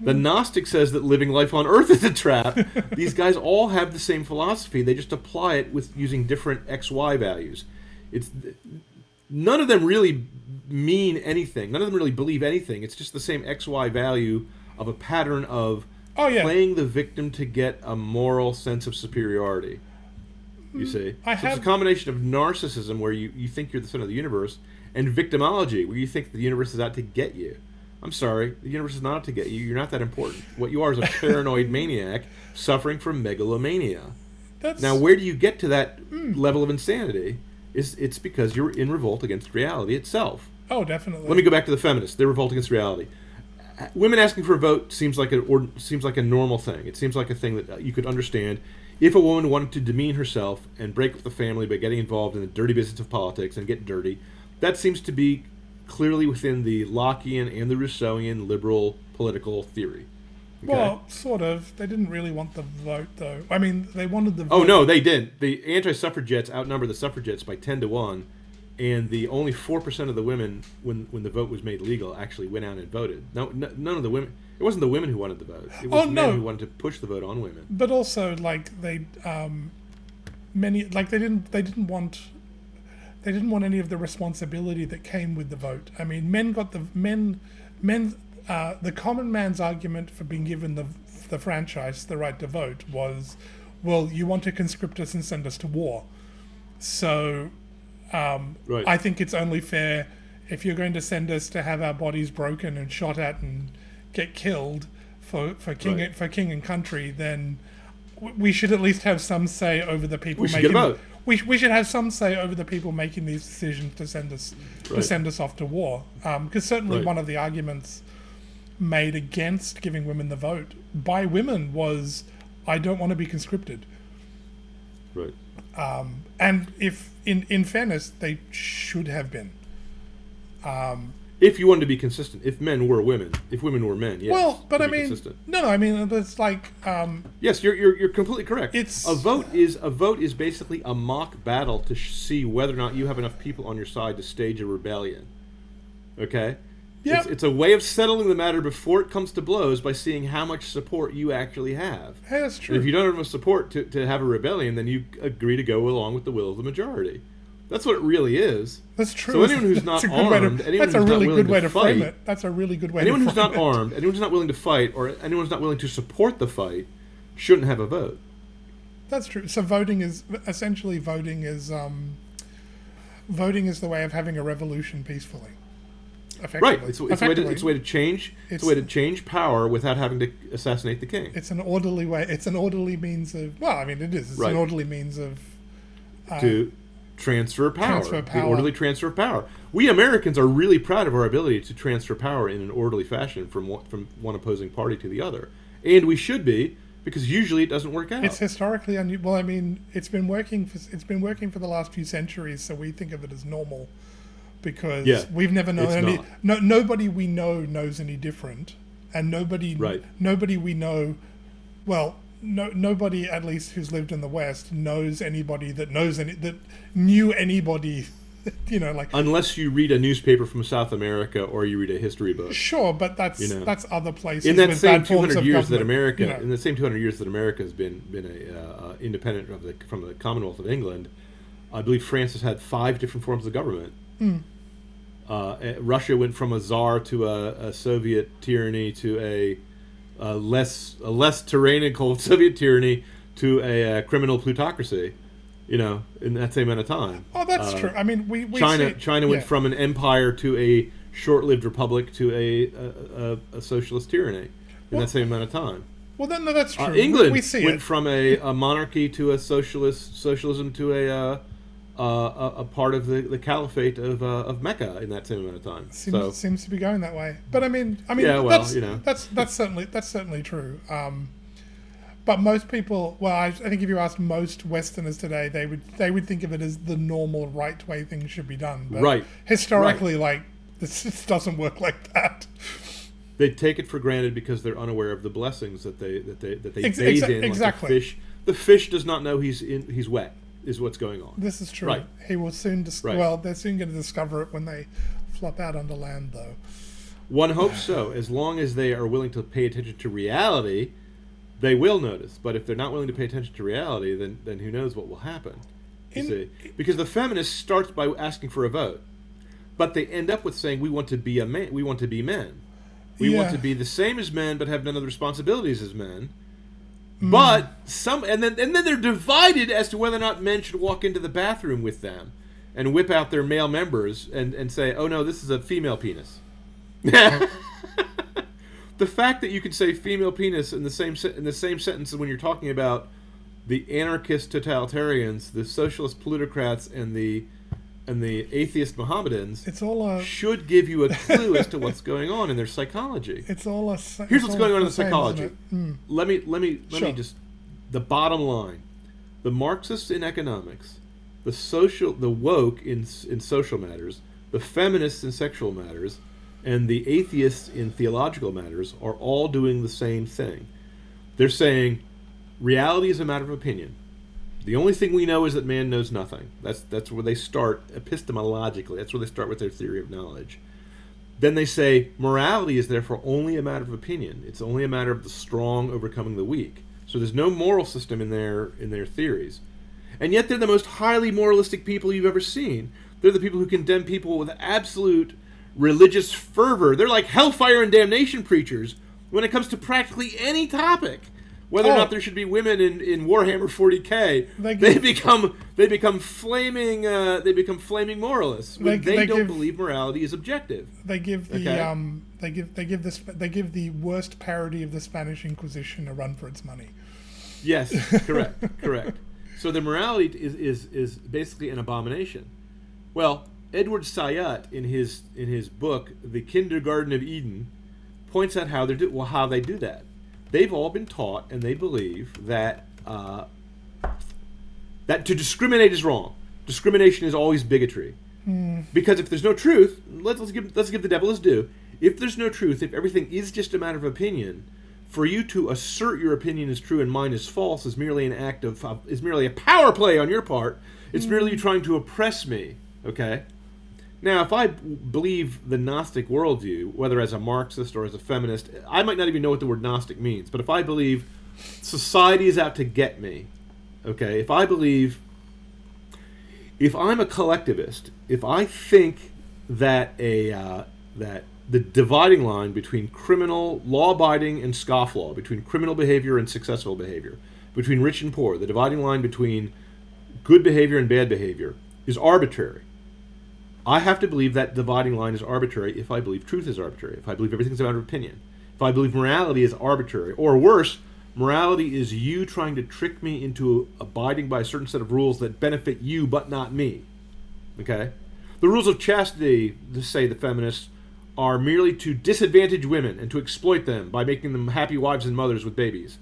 Speaker 2: The Gnostic says that living life on Earth is a trap. These guys all have the same philosophy. They just apply it with using different XY values. None of them really mean anything. None of them really believe anything. It's just the same XY value of a pattern of playing the victim to get a moral sense of superiority. You see? It's a combination of narcissism, where you think you're the center of the universe, and victimology, where you think the universe is out to get you. I'm sorry, the universe is not out to get you. You're not that important. What you are is a paranoid maniac suffering from megalomania. Now, where do you get to that level of insanity? It's because you're in revolt against reality itself.
Speaker 1: Oh, definitely.
Speaker 2: Let me go back to the feminists. They revolt against reality. Women asking for a vote seems like a normal thing. It seems like a thing that you could understand if a woman wanted to demean herself and break with the family by getting involved in the dirty business of politics and get dirty. That seems to be clearly within the Lockean and the Rousseauian liberal political theory. Okay?
Speaker 1: Well, sort of. They didn't really want the vote, though. I mean, they wanted the vote.
Speaker 2: Oh, no, they didn't. The anti-suffragettes outnumbered the suffragettes by 10 to 1, and the only 4% of the women, when the vote was made legal, actually went out and voted. None of the women... It wasn't the women who wanted the vote. It was men who wanted to push the vote on women.
Speaker 1: But also, like, they didn't want any of the responsibility that came with the vote. I mean, the common man's argument for being given the franchise, the right to vote, was, well, you want to conscript us and send us to war. So
Speaker 2: right.
Speaker 1: I think it's only fair, if you're going to send us to have our bodies broken and shot at and get killed for king and country, then we should at least have some say over the people making. We should have some say over the people making these decisions to send us off to war. Because certainly one of the arguments made against giving women the vote by women was, I don't want to be conscripted.
Speaker 2: Right.
Speaker 1: And if in fairness, they should have been.
Speaker 2: If you wanted to be consistent, if men were women, if women were men, yes.
Speaker 1: Well, but I mean,
Speaker 2: consistent.
Speaker 1: no, I mean, it's like.
Speaker 2: Yes, you're completely correct.
Speaker 1: It's
Speaker 2: a vote is basically a mock battle to see whether or not you have enough people on your side to stage a rebellion. Okay.
Speaker 1: Yeah.
Speaker 2: It's a way of settling the matter before it comes to blows by seeing how much support you actually have.
Speaker 1: Yeah, that's true.
Speaker 2: And if you don't have enough support to have a rebellion, then you agree to go along with the will of the majority. That's what it really is.
Speaker 1: That's true.
Speaker 2: So anyone who's not armed,
Speaker 1: that's a really good way to frame it. That's a really good way.
Speaker 2: Anyone who's not armed, anyone who's not willing to fight, or anyone who's not willing to support the fight, shouldn't have a vote.
Speaker 1: That's true. So voting is the way of having a revolution peacefully.
Speaker 2: Right. It's a way to change power without having to assassinate the king.
Speaker 1: It's an orderly way. It's an orderly means of. Well, I mean, it is. It's an orderly means of.
Speaker 2: To transfer power. The orderly transfer of power. We Americans are really proud of our ability to transfer power in an orderly fashion from one opposing party to the other, and we should be, because usually it doesn't work out.
Speaker 1: It's historically well. I mean, it's been working for the last few centuries, so we think of it as normal. Because we've never known nobody we know knows any different, and nobody we know, well, nobody at least who's lived in the West knows anybody that knew anybody, like,
Speaker 2: unless you read a newspaper from South America or you read a history book.
Speaker 1: Sure, but that's other places.
Speaker 2: In that same 200 years that America, has been independent from the Commonwealth of England, I believe France has had 5 different forms of government. Russia went from a czar to a Soviet tyranny to a less tyrannical Soviet tyranny to a criminal plutocracy. In that same amount of time.
Speaker 1: Oh, that's true. I mean, we
Speaker 2: China went from an empire to a short-lived republic to a socialist tyranny in that same amount of time.
Speaker 1: Well, no, that's true.
Speaker 2: England
Speaker 1: we see
Speaker 2: went from a monarchy to a socialism to a part of the caliphate of Mecca in that same amount of time.
Speaker 1: Seems to be going that way. But I mean,
Speaker 2: yeah, well,
Speaker 1: that's certainly true. But most people, well, I think if you ask most Westerners today, they would think of it as the normal right way things should be done. But
Speaker 2: right.
Speaker 1: Historically, like this just doesn't work like that.
Speaker 2: They take it for granted because they're unaware of the blessings that they bathe in.
Speaker 1: Exactly.
Speaker 2: Like the fish does not know he's wet. Is what's going on.
Speaker 1: This is true.
Speaker 2: Right.
Speaker 1: He will soon.
Speaker 2: Right.
Speaker 1: Well, they're soon going to discover it when they flop out onto land, though.
Speaker 2: One hopes so. As long as they are willing to pay attention to reality, they will notice. But if they're not willing to pay attention to reality, then who knows what will happen? You see, because the feminist starts by asking for a vote, but they end up with saying we want to be a man. We want to be men. We want to be the same as men, but have none of the responsibilities as men. But and then they're divided as to whether or not men should walk into the bathroom with them and whip out their male members and say, "Oh no, this is a female penis." The fact that you can say female penis in the same sentence when you're talking about the anarchist totalitarians, the socialist plutocrats, and the atheist Mohammedans,
Speaker 1: it's all
Speaker 2: should give you a clue as to what's going on in their psychology.
Speaker 1: Here's
Speaker 2: what's going on in the psychology. Let me just the bottom line: the Marxists in economics, the woke in social matters, the feminists in sexual matters, and the atheists in theological matters are all doing the same thing. They're saying reality is a matter of opinion. The only thing we know is that man knows nothing. That's where they start epistemologically. That's where they start with their theory of knowledge. Then they say morality is therefore only a matter of opinion. It's only a matter of the strong overcoming the weak. So there's no moral system in their theories. And yet they're the most highly moralistic people you've ever seen. They're the people who condemn people with absolute religious fervor. They're like hellfire and damnation preachers when it comes to practically any topic. Whether or not there should be women in Warhammer 40K, they become flaming moralists when they don't believe morality is objective.
Speaker 1: They give the they give the worst parody of the Spanish Inquisition a run for its money.
Speaker 2: Yes, correct. So the morality is basically an abomination. Well, Edward Said in his book The Kindergarten of Eden points out how they do that. They've all been taught, and they believe that that to discriminate is wrong. Discrimination is always bigotry, because if there's no truth, let's give the devil his due. If there's no truth, if everything is just a matter of opinion, for you to assert your opinion is true and mine is false is merely is merely a power play on your part. It's merely you trying to oppress me. Okay. Now, if I believe the Gnostic worldview, whether as a Marxist or as a feminist, I might not even know what the word Gnostic means, but if I believe society is out to get me, okay, if I'm a collectivist, if I think that that the dividing line between criminal, law-abiding, and scofflaw, between criminal behavior and successful behavior, between rich and poor, the dividing line between good behavior and bad behavior is arbitrary, I have to believe that dividing line is arbitrary if I believe truth is arbitrary, if I believe everything's a matter of opinion, if I believe morality is arbitrary, or worse, morality is you trying to trick me into abiding by a certain set of rules that benefit you but not me. Okay? The rules of chastity, to say the feminists, are merely to disadvantage women and to exploit them by making them happy wives and mothers with babies.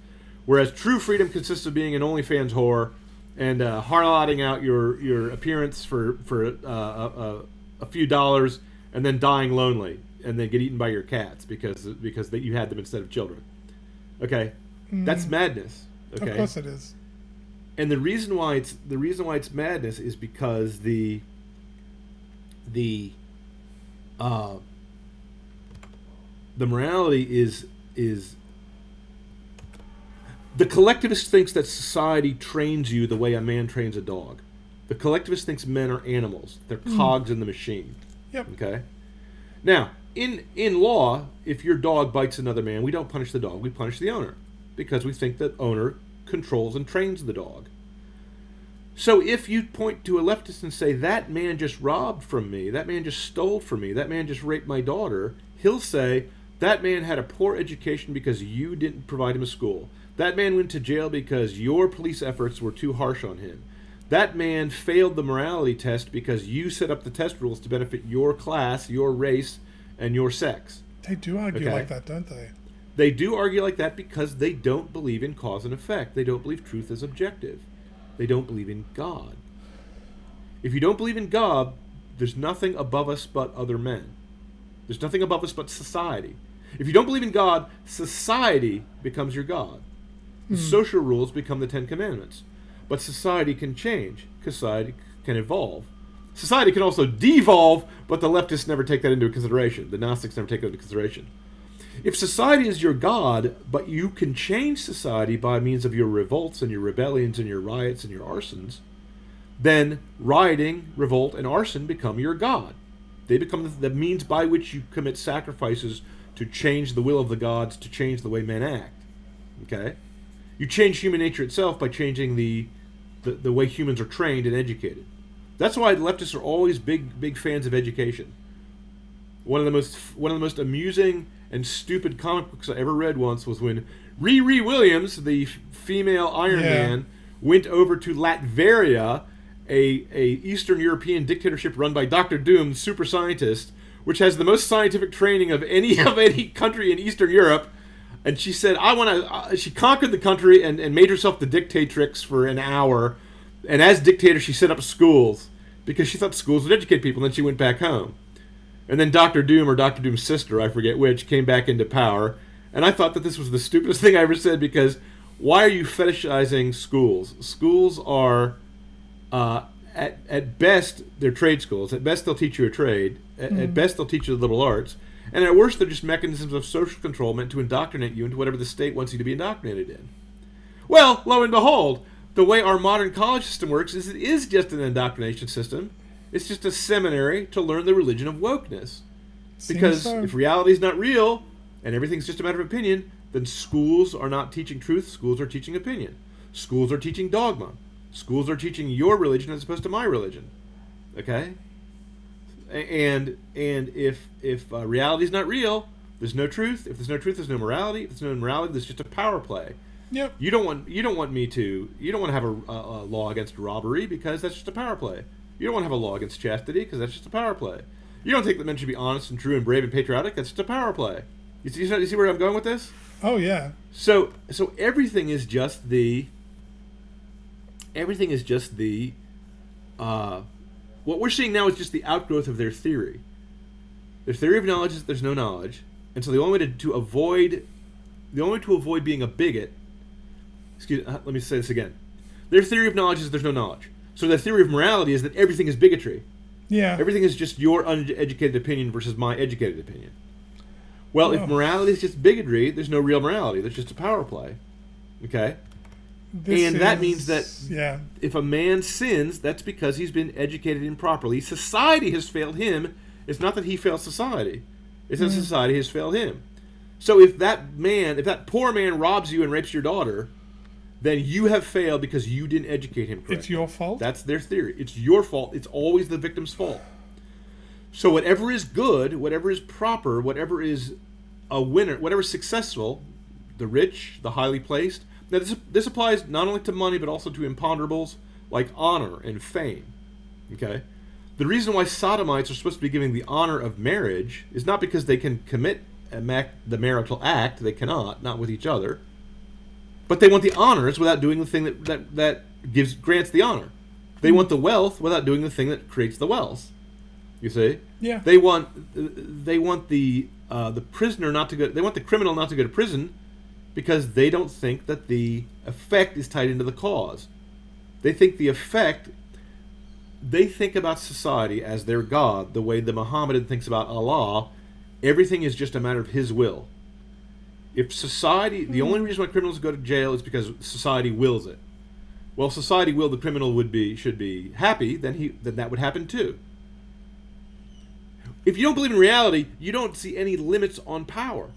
Speaker 2: Whereas true freedom consists of being an OnlyFans whore and harlotting out your appearance for a few dollars, and then dying lonely, and then get eaten by your cats because you had them instead of children. Okay, that's madness. Okay,
Speaker 1: of course it is.
Speaker 2: And the reason why it's madness is because the morality is the collectivist thinks that society trains you the way a man trains a dog. The collectivist thinks men are animals. They're cogs in the machine.
Speaker 1: Yep.
Speaker 2: Okay? Now, in law, if your dog bites another man, we don't punish the dog, we punish the owner, because we think that owner controls and trains the dog. So if you point to a leftist and say, that man just robbed from me, that man just stole from me, that man just raped my daughter, he'll say, that man had a poor education because you didn't provide him a school. That man went to jail because your police efforts were too harsh on him. That man failed the morality test because you set up the test rules to benefit your class, your race, and your sex.
Speaker 1: They do argue like that, don't they?
Speaker 2: They do argue like that because they don't believe in cause and effect. They don't believe truth is objective. They don't believe in God. If you don't believe in God, there's nothing above us but other men. There's nothing above us but society. If you don't believe in God, society becomes your God. The social rules become the Ten Commandments. But society can change. Society can evolve. Society can also devolve, but the leftists never take that into consideration. The Gnostics never take that into consideration. If society is your God, but you can change society by means of your revolts and your rebellions and your riots and your arsons, then rioting, revolt, and arson become your God. They become the means by which you commit sacrifices to change the will of the gods, to change the way men act. Okay? You change human nature itself by changing the way humans are trained and educated. That's why leftists are always big fans of education. One of the most amusing and stupid comic books I ever read once was when Riri Williams, the female Iron Man, went over to Latveria, a Eastern European dictatorship run by Dr. Doom, super scientist, which has the most scientific training of any country in Eastern Europe. And she said, she conquered the country and made herself the dictatrix for an hour. And as dictator, she set up schools because she thought schools would educate people. And then she went back home. And then Dr. Doom, or Dr. Doom's sister, I forget which, came back into power. And I thought that this was the stupidest thing I ever said, because why are you fetishizing schools? Schools are, at best, they're trade schools. At best, they'll teach you a trade. At best, they'll teach you the liberal arts. And at worst, they're just mechanisms of social control meant to indoctrinate you into whatever the state wants you to be indoctrinated in. Well, lo and behold, the way our modern college system works is it is just an indoctrination system. It's just a seminary to learn the religion of wokeness. Because if reality is not real and everything's just a matter of opinion, then schools are not teaching truth. Schools are teaching opinion. Schools are teaching dogma. Schools are teaching your religion as opposed to my religion. Okay? And if reality is not real, there's no truth. If there's no truth, there's no morality. If there's no morality, there's just a power play.
Speaker 1: Yep.
Speaker 2: You don't want to have a law against robbery, because that's just a power play. You don't want to have a law against chastity, because that's just a power play. You don't think that men should be honest and true and brave and patriotic. That's just a power play. You see where I'm going with this?
Speaker 1: Oh yeah.
Speaker 2: So everything is just the what we're seeing now is just the outgrowth of their theory. Their theory of knowledge is that there's no knowledge, and so the only way to avoid being a bigot. Let me say this again. Their theory of knowledge is that there's no knowledge. So their theory of morality is that everything is bigotry.
Speaker 1: Yeah.
Speaker 2: Everything is just your uneducated opinion versus my educated opinion. Well, if morality is just bigotry, there's no real morality. There's just a power play. Okay? That means that if a man sins, that's because he's been educated improperly. Society has failed him. It's not that he failed society. It's that society has failed him. So if that poor man robs you and rapes your daughter, then you have failed because you didn't educate him correctly.
Speaker 1: It's your fault?
Speaker 2: That's their theory. It's your fault. It's always the victim's fault. So whatever is good, whatever is proper, whatever is a winner, whatever is successful, the rich, the highly placed. Now this applies not only to money but also to imponderables like honor and fame. Okay? The reason why sodomites are supposed to be given the honor of marriage is not because they can commit the marital act. They cannot, not with each other. But they want the honors without doing the thing that grants the honor. They want the wealth without doing the thing that creates the wealth. You see?
Speaker 1: Yeah.
Speaker 2: They want the prisoner not to go. They want the criminal not to go to prison because they don't think that the effect is tied into the cause. They think the effect. They think about society as their God, the way the Mohammedan thinks about Allah. Everything is just a matter of his will. If society, the only reason why criminals go to jail is because society wills it. Well, if society willed the criminal should be happy, then that would happen too. if you don't believe in reality, you don't see any limits on power.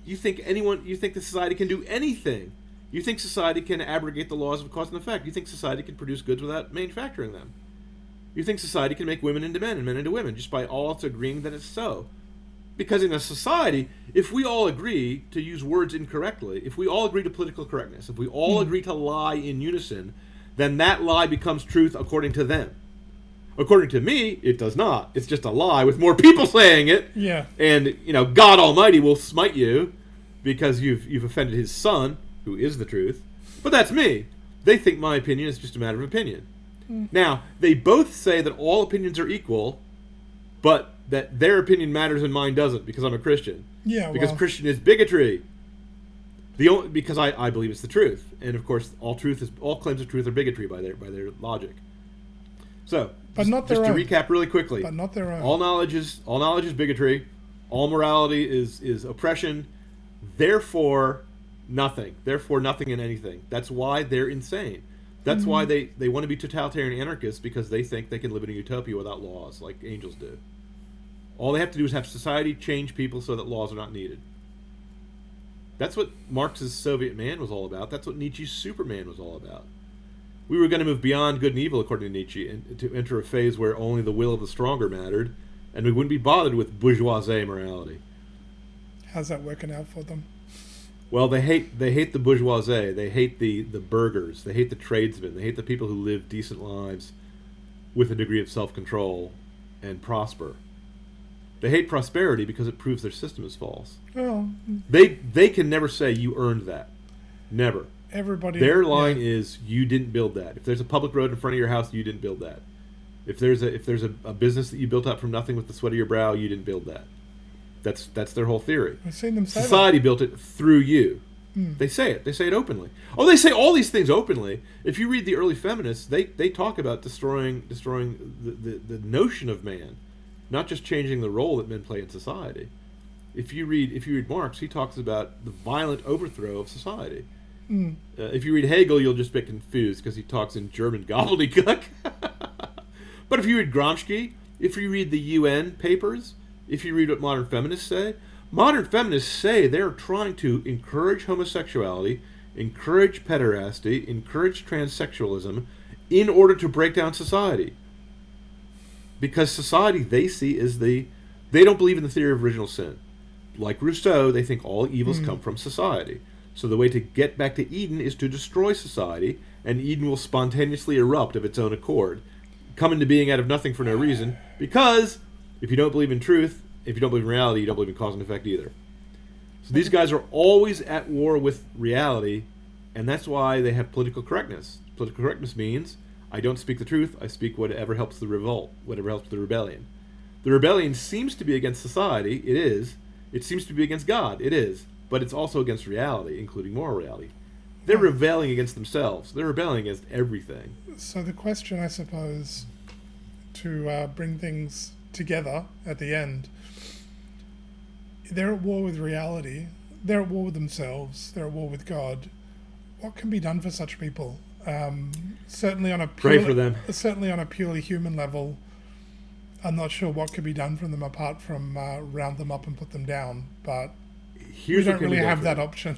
Speaker 2: You think that society can do anything. You think society can abrogate the laws of cause and effect. You think society can produce goods without manufacturing them. You think society can make women into men and men into women just by all us agreeing that it's so. Because in a society, if we all agree to use words incorrectly, if we all agree to political correctness, if we all agree to lie in unison, then that lie becomes truth according to them. According to me, it does not. It's just a lie with more people saying it.
Speaker 1: Yeah.
Speaker 2: And, God Almighty will smite you because you've offended his son, who is the truth. But that's me. They think my opinion is just a matter of opinion. Now, they both say that all opinions are equal, but that their opinion matters and mine doesn't because I'm a Christian.
Speaker 1: Yeah,
Speaker 2: because
Speaker 1: well,
Speaker 2: Christian is bigotry. Because I believe it's the truth. And, of course, all claims of truth are bigotry by their logic. So,
Speaker 1: but not
Speaker 2: just
Speaker 1: their
Speaker 2: to
Speaker 1: own.
Speaker 2: recap really quickly.
Speaker 1: But not their own.
Speaker 2: All knowledge is bigotry. All morality is oppression. Therefore, nothing. Therefore, nothing and anything. That's why they're insane. That's why they want to be totalitarian anarchists, because they think they can live in a utopia without laws like angels do. All they have to do is have society change people so that laws are not needed. That's what Marx's Soviet man was all about. That's what Nietzsche's Superman was all about. We were going to move beyond good and evil, according to Nietzsche, and to enter a phase where only the will of the stronger mattered, and we wouldn't be bothered with bourgeoisie morality.
Speaker 1: How's that working out for them?
Speaker 2: Well, they hate the bourgeoisie. They hate the burghers. They hate the tradesmen. They hate the people who live decent lives with a degree of self-control and prosper. They hate prosperity because it proves their system is false.
Speaker 1: Well,
Speaker 2: They can never say you earned that. Never.
Speaker 1: everybody.
Speaker 2: Their line is you didn't build that. If there's a public road in front of your house, you didn't build that. If there's a business that you built up from nothing with the sweat of your brow, you didn't build that. That's their whole theory.
Speaker 1: I've seen them say
Speaker 2: Society built it through you. They say it. They say it openly. Oh, they say all these things openly. If you read the early feminists, they talk about destroying the notion of man, not just changing the role that men play in society. If you read Marx, he talks about the violent overthrow of society. If you read Hegel, you'll just get confused because he talks in German gobbledygook. But if you read Gramsci, if you read the UN papers, if you read what modern feminists say they're trying to encourage homosexuality, encourage pederasty, encourage transsexualism in order to break down society. Because society they see is they don't believe in the theory of original sin. Like Rousseau, they think all evils come from society. So the way to get back to Eden is to destroy society, and Eden will spontaneously erupt of its own accord, come into being out of nothing for no reason, because if you don't believe in truth, if you don't believe in reality, you don't believe in cause and effect either. So these guys are always at war with reality, and that's why they have political correctness. Political correctness means I don't speak the truth, I speak whatever helps the revolt, whatever helps the rebellion. The rebellion seems to be against society, it is. It seems to be against God, it is. But it's also against reality, including moral reality. They're rebelling against themselves. They're rebelling against everything.
Speaker 1: So the question, I suppose, to bring things together at the end, they're at war with reality. They're at war with themselves. They're at war with God. What can be done for such people? Certainly on a
Speaker 2: Pray for them.
Speaker 1: Certainly on a purely human level, I'm not sure what could be done from them apart from round them up and put them down. But we don't really have that option.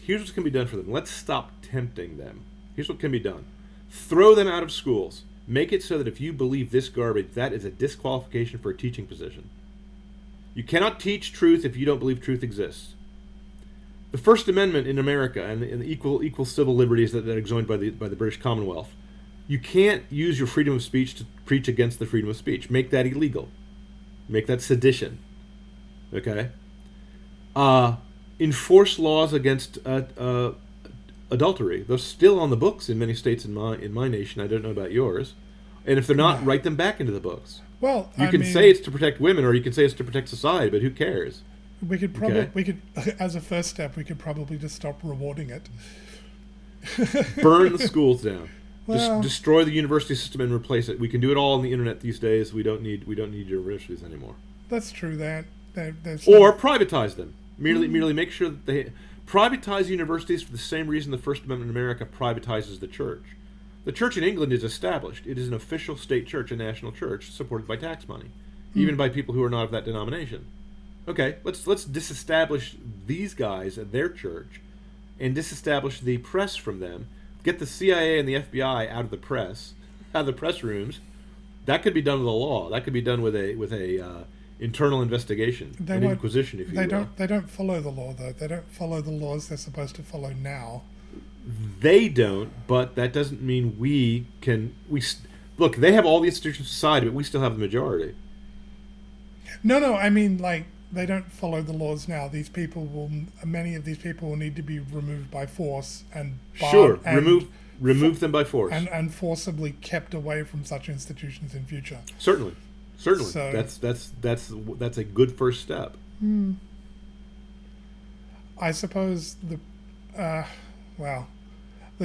Speaker 2: Here's what can be done for them. Let's stop tempting them. Here's what can be done. Throw them out of schools. Make it so that if you believe this garbage, that is a disqualification for a teaching position. You cannot teach truth if you don't believe truth exists. The First Amendment in America and the equal civil liberties that are enjoined by the British Commonwealth, you can't use your freedom of speech to preach against the freedom of speech. Make that illegal. Make that sedition. Okay? Enforce laws against adultery. They're still on the books in many states in my nation. I don't know about yours. And if they're not, write them back into the books.
Speaker 1: Well,
Speaker 2: you can say it's to protect women, or you can say it's to protect society, but who cares?
Speaker 1: We could probably, as a first step, we could probably just stop rewarding it.
Speaker 2: Burn the schools down.
Speaker 1: Well,
Speaker 2: Destroy the university system and replace it. We can do it all on the internet these days. We don't need universities anymore.
Speaker 1: That's true.
Speaker 2: Or privatize them. Merely make sure that they privatize universities for the same reason the First Amendment in America privatizes the church. The church in England is established. It is an official state church, a national church, supported by tax money. even by people who are not of that denomination. Okay, let's disestablish these guys at their church, and disestablish the press from them. Get the CIA and the FBI out of the press, out of the press rooms. That could be done with a law. That could be done with a internal investigation, an inquisition, if you will.
Speaker 1: They don't follow the law, though. They don't follow the laws they're supposed to follow now.
Speaker 2: They don't, but that doesn't mean we can. Look, they have all the institutions of society, but we still have the majority.
Speaker 1: No, I mean, like, they don't follow the laws now. Many of these people will need to be removed by force and remove them by force and forcibly kept away from such institutions in future.
Speaker 2: Certainly. So, that's a good first step.
Speaker 1: I suppose the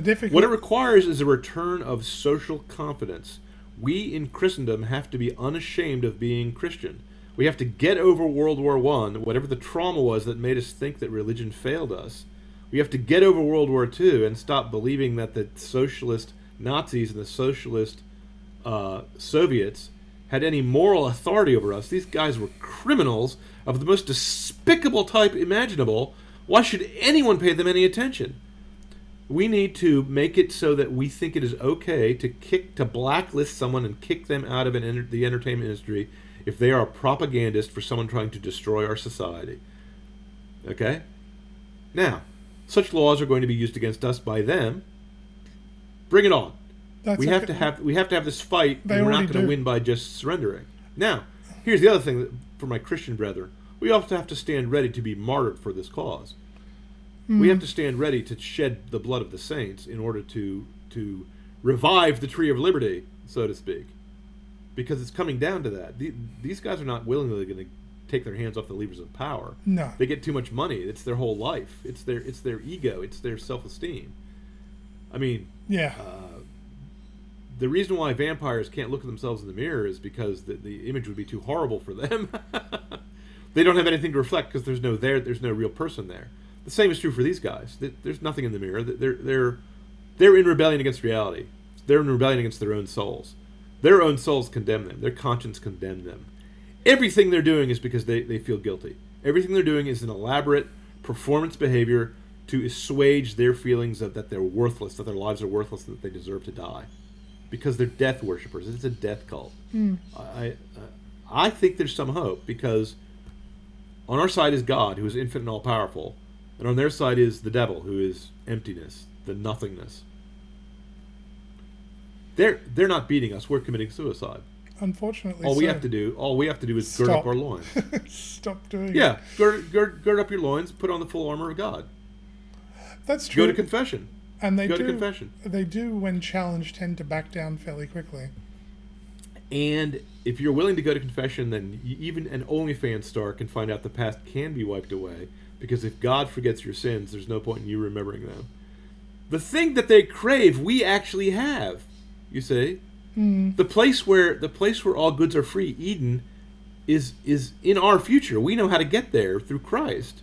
Speaker 1: difficult.
Speaker 2: What it requires is a return of social confidence. We in Christendom have to be unashamed of being Christian. We have to get over World War I, whatever the trauma was that made us think that religion failed us. We have to get over World War II and stop believing that the socialist Nazis and the socialist Soviets had any moral authority over us. These guys were criminals of the most despicable type imaginable. Why should anyone pay them any attention? We need to make it so that we think it is okay to blacklist someone and kick them out of the entertainment industry if they are a propagandist for someone trying to destroy our society. Okay? Now, such laws are going to be used against us by them. Bring it on. We have to have this fight, and we're not going to win by just surrendering. Now, here's the other thing for my Christian brethren. We also have to stand ready to be martyred for this cause. We have to stand ready to shed the blood of the saints in order to revive the tree of liberty, so to speak. Because it's coming down to that. These guys are not willingly going to take their hands off the levers of power.
Speaker 1: No.
Speaker 2: They get too much money. It's their whole life. It's their ego. It's their self-esteem. I mean,
Speaker 1: yeah.
Speaker 2: The reason why vampires can't look at themselves in the mirror is because the image would be too horrible for them. They don't have anything to reflect because there's no real person there. The same is true for these guys. There's nothing in the mirror. They're in rebellion against reality. They're in rebellion against their own souls. Their own souls condemn them. Their conscience condemns them. Everything they're doing is because they feel guilty. Everything they're doing is an elaborate performance behavior to assuage their feelings that they're worthless, that their lives are worthless, and that they deserve to die. Because they're death worshippers. It's a death cult. I think there's some hope, because on our side is God, who is infinite and all-powerful, and on their side is the devil, who is emptiness, the nothingness. They're not beating us. We're committing suicide.
Speaker 1: Unfortunately,
Speaker 2: all we have to do is gird up our loins.
Speaker 1: Stop doing it.
Speaker 2: Yeah, gird up your loins. Put on the full armor of God.
Speaker 1: That's true.
Speaker 2: Go to confession.
Speaker 1: And
Speaker 2: go to confession.
Speaker 1: They do, when challenged, tend to back down fairly quickly.
Speaker 2: And if you're willing to go to confession, then even an OnlyFans star can find out the past can be wiped away. Because if God forgets your sins, there's no point in you remembering them. The thing that they crave, we actually have. You see, the place where all goods are free, Eden, is in our future. We know how to get there through Christ.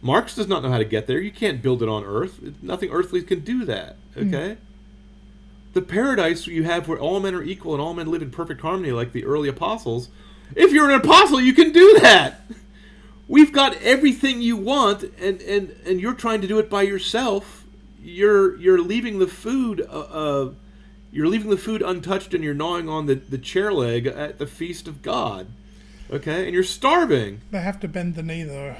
Speaker 2: Marx does not know how to get there. You can't build it on earth. Nothing earthly can do that. Okay. The paradise you have where all men are equal and all men live in perfect harmony, like the early apostles. If you're an apostle, you can do that. We've got everything you want, and you're trying to do it by yourself. You're leaving the food. You're leaving the food untouched, and you're gnawing on the chair leg at the feast of God. Okay? And you're starving.
Speaker 1: They have to bend the knee, though.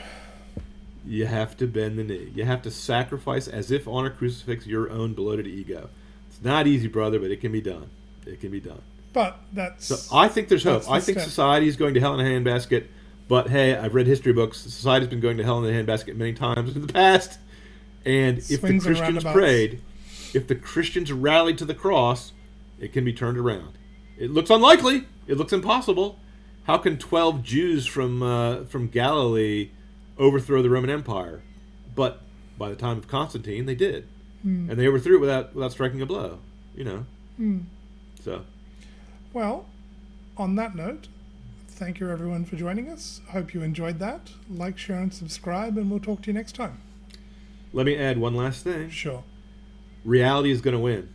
Speaker 2: You have to bend the knee. You have to sacrifice, as if on a crucifix, your own bloated ego. It's not easy, brother, but it can be done. It can be done.
Speaker 1: But that's...
Speaker 2: So I think there's hope. I think society is going to hell in a handbasket. But, hey, I've read history books. Society's been going to hell in a handbasket many times in the past. And if the Christians prayed... If the Christians rallied to the cross, it can be turned around. It looks unlikely. It looks impossible. How can 12 Jews from Galilee overthrow the Roman Empire? But by the time of Constantine, they did, and they overthrew it without striking a blow. You know. So.
Speaker 1: Well, on that note, thank you everyone for joining us. Hope you enjoyed that. Like, share, and subscribe, and we'll talk to you next time.
Speaker 2: Let me add one last thing.
Speaker 1: Sure.
Speaker 2: Reality is going to win.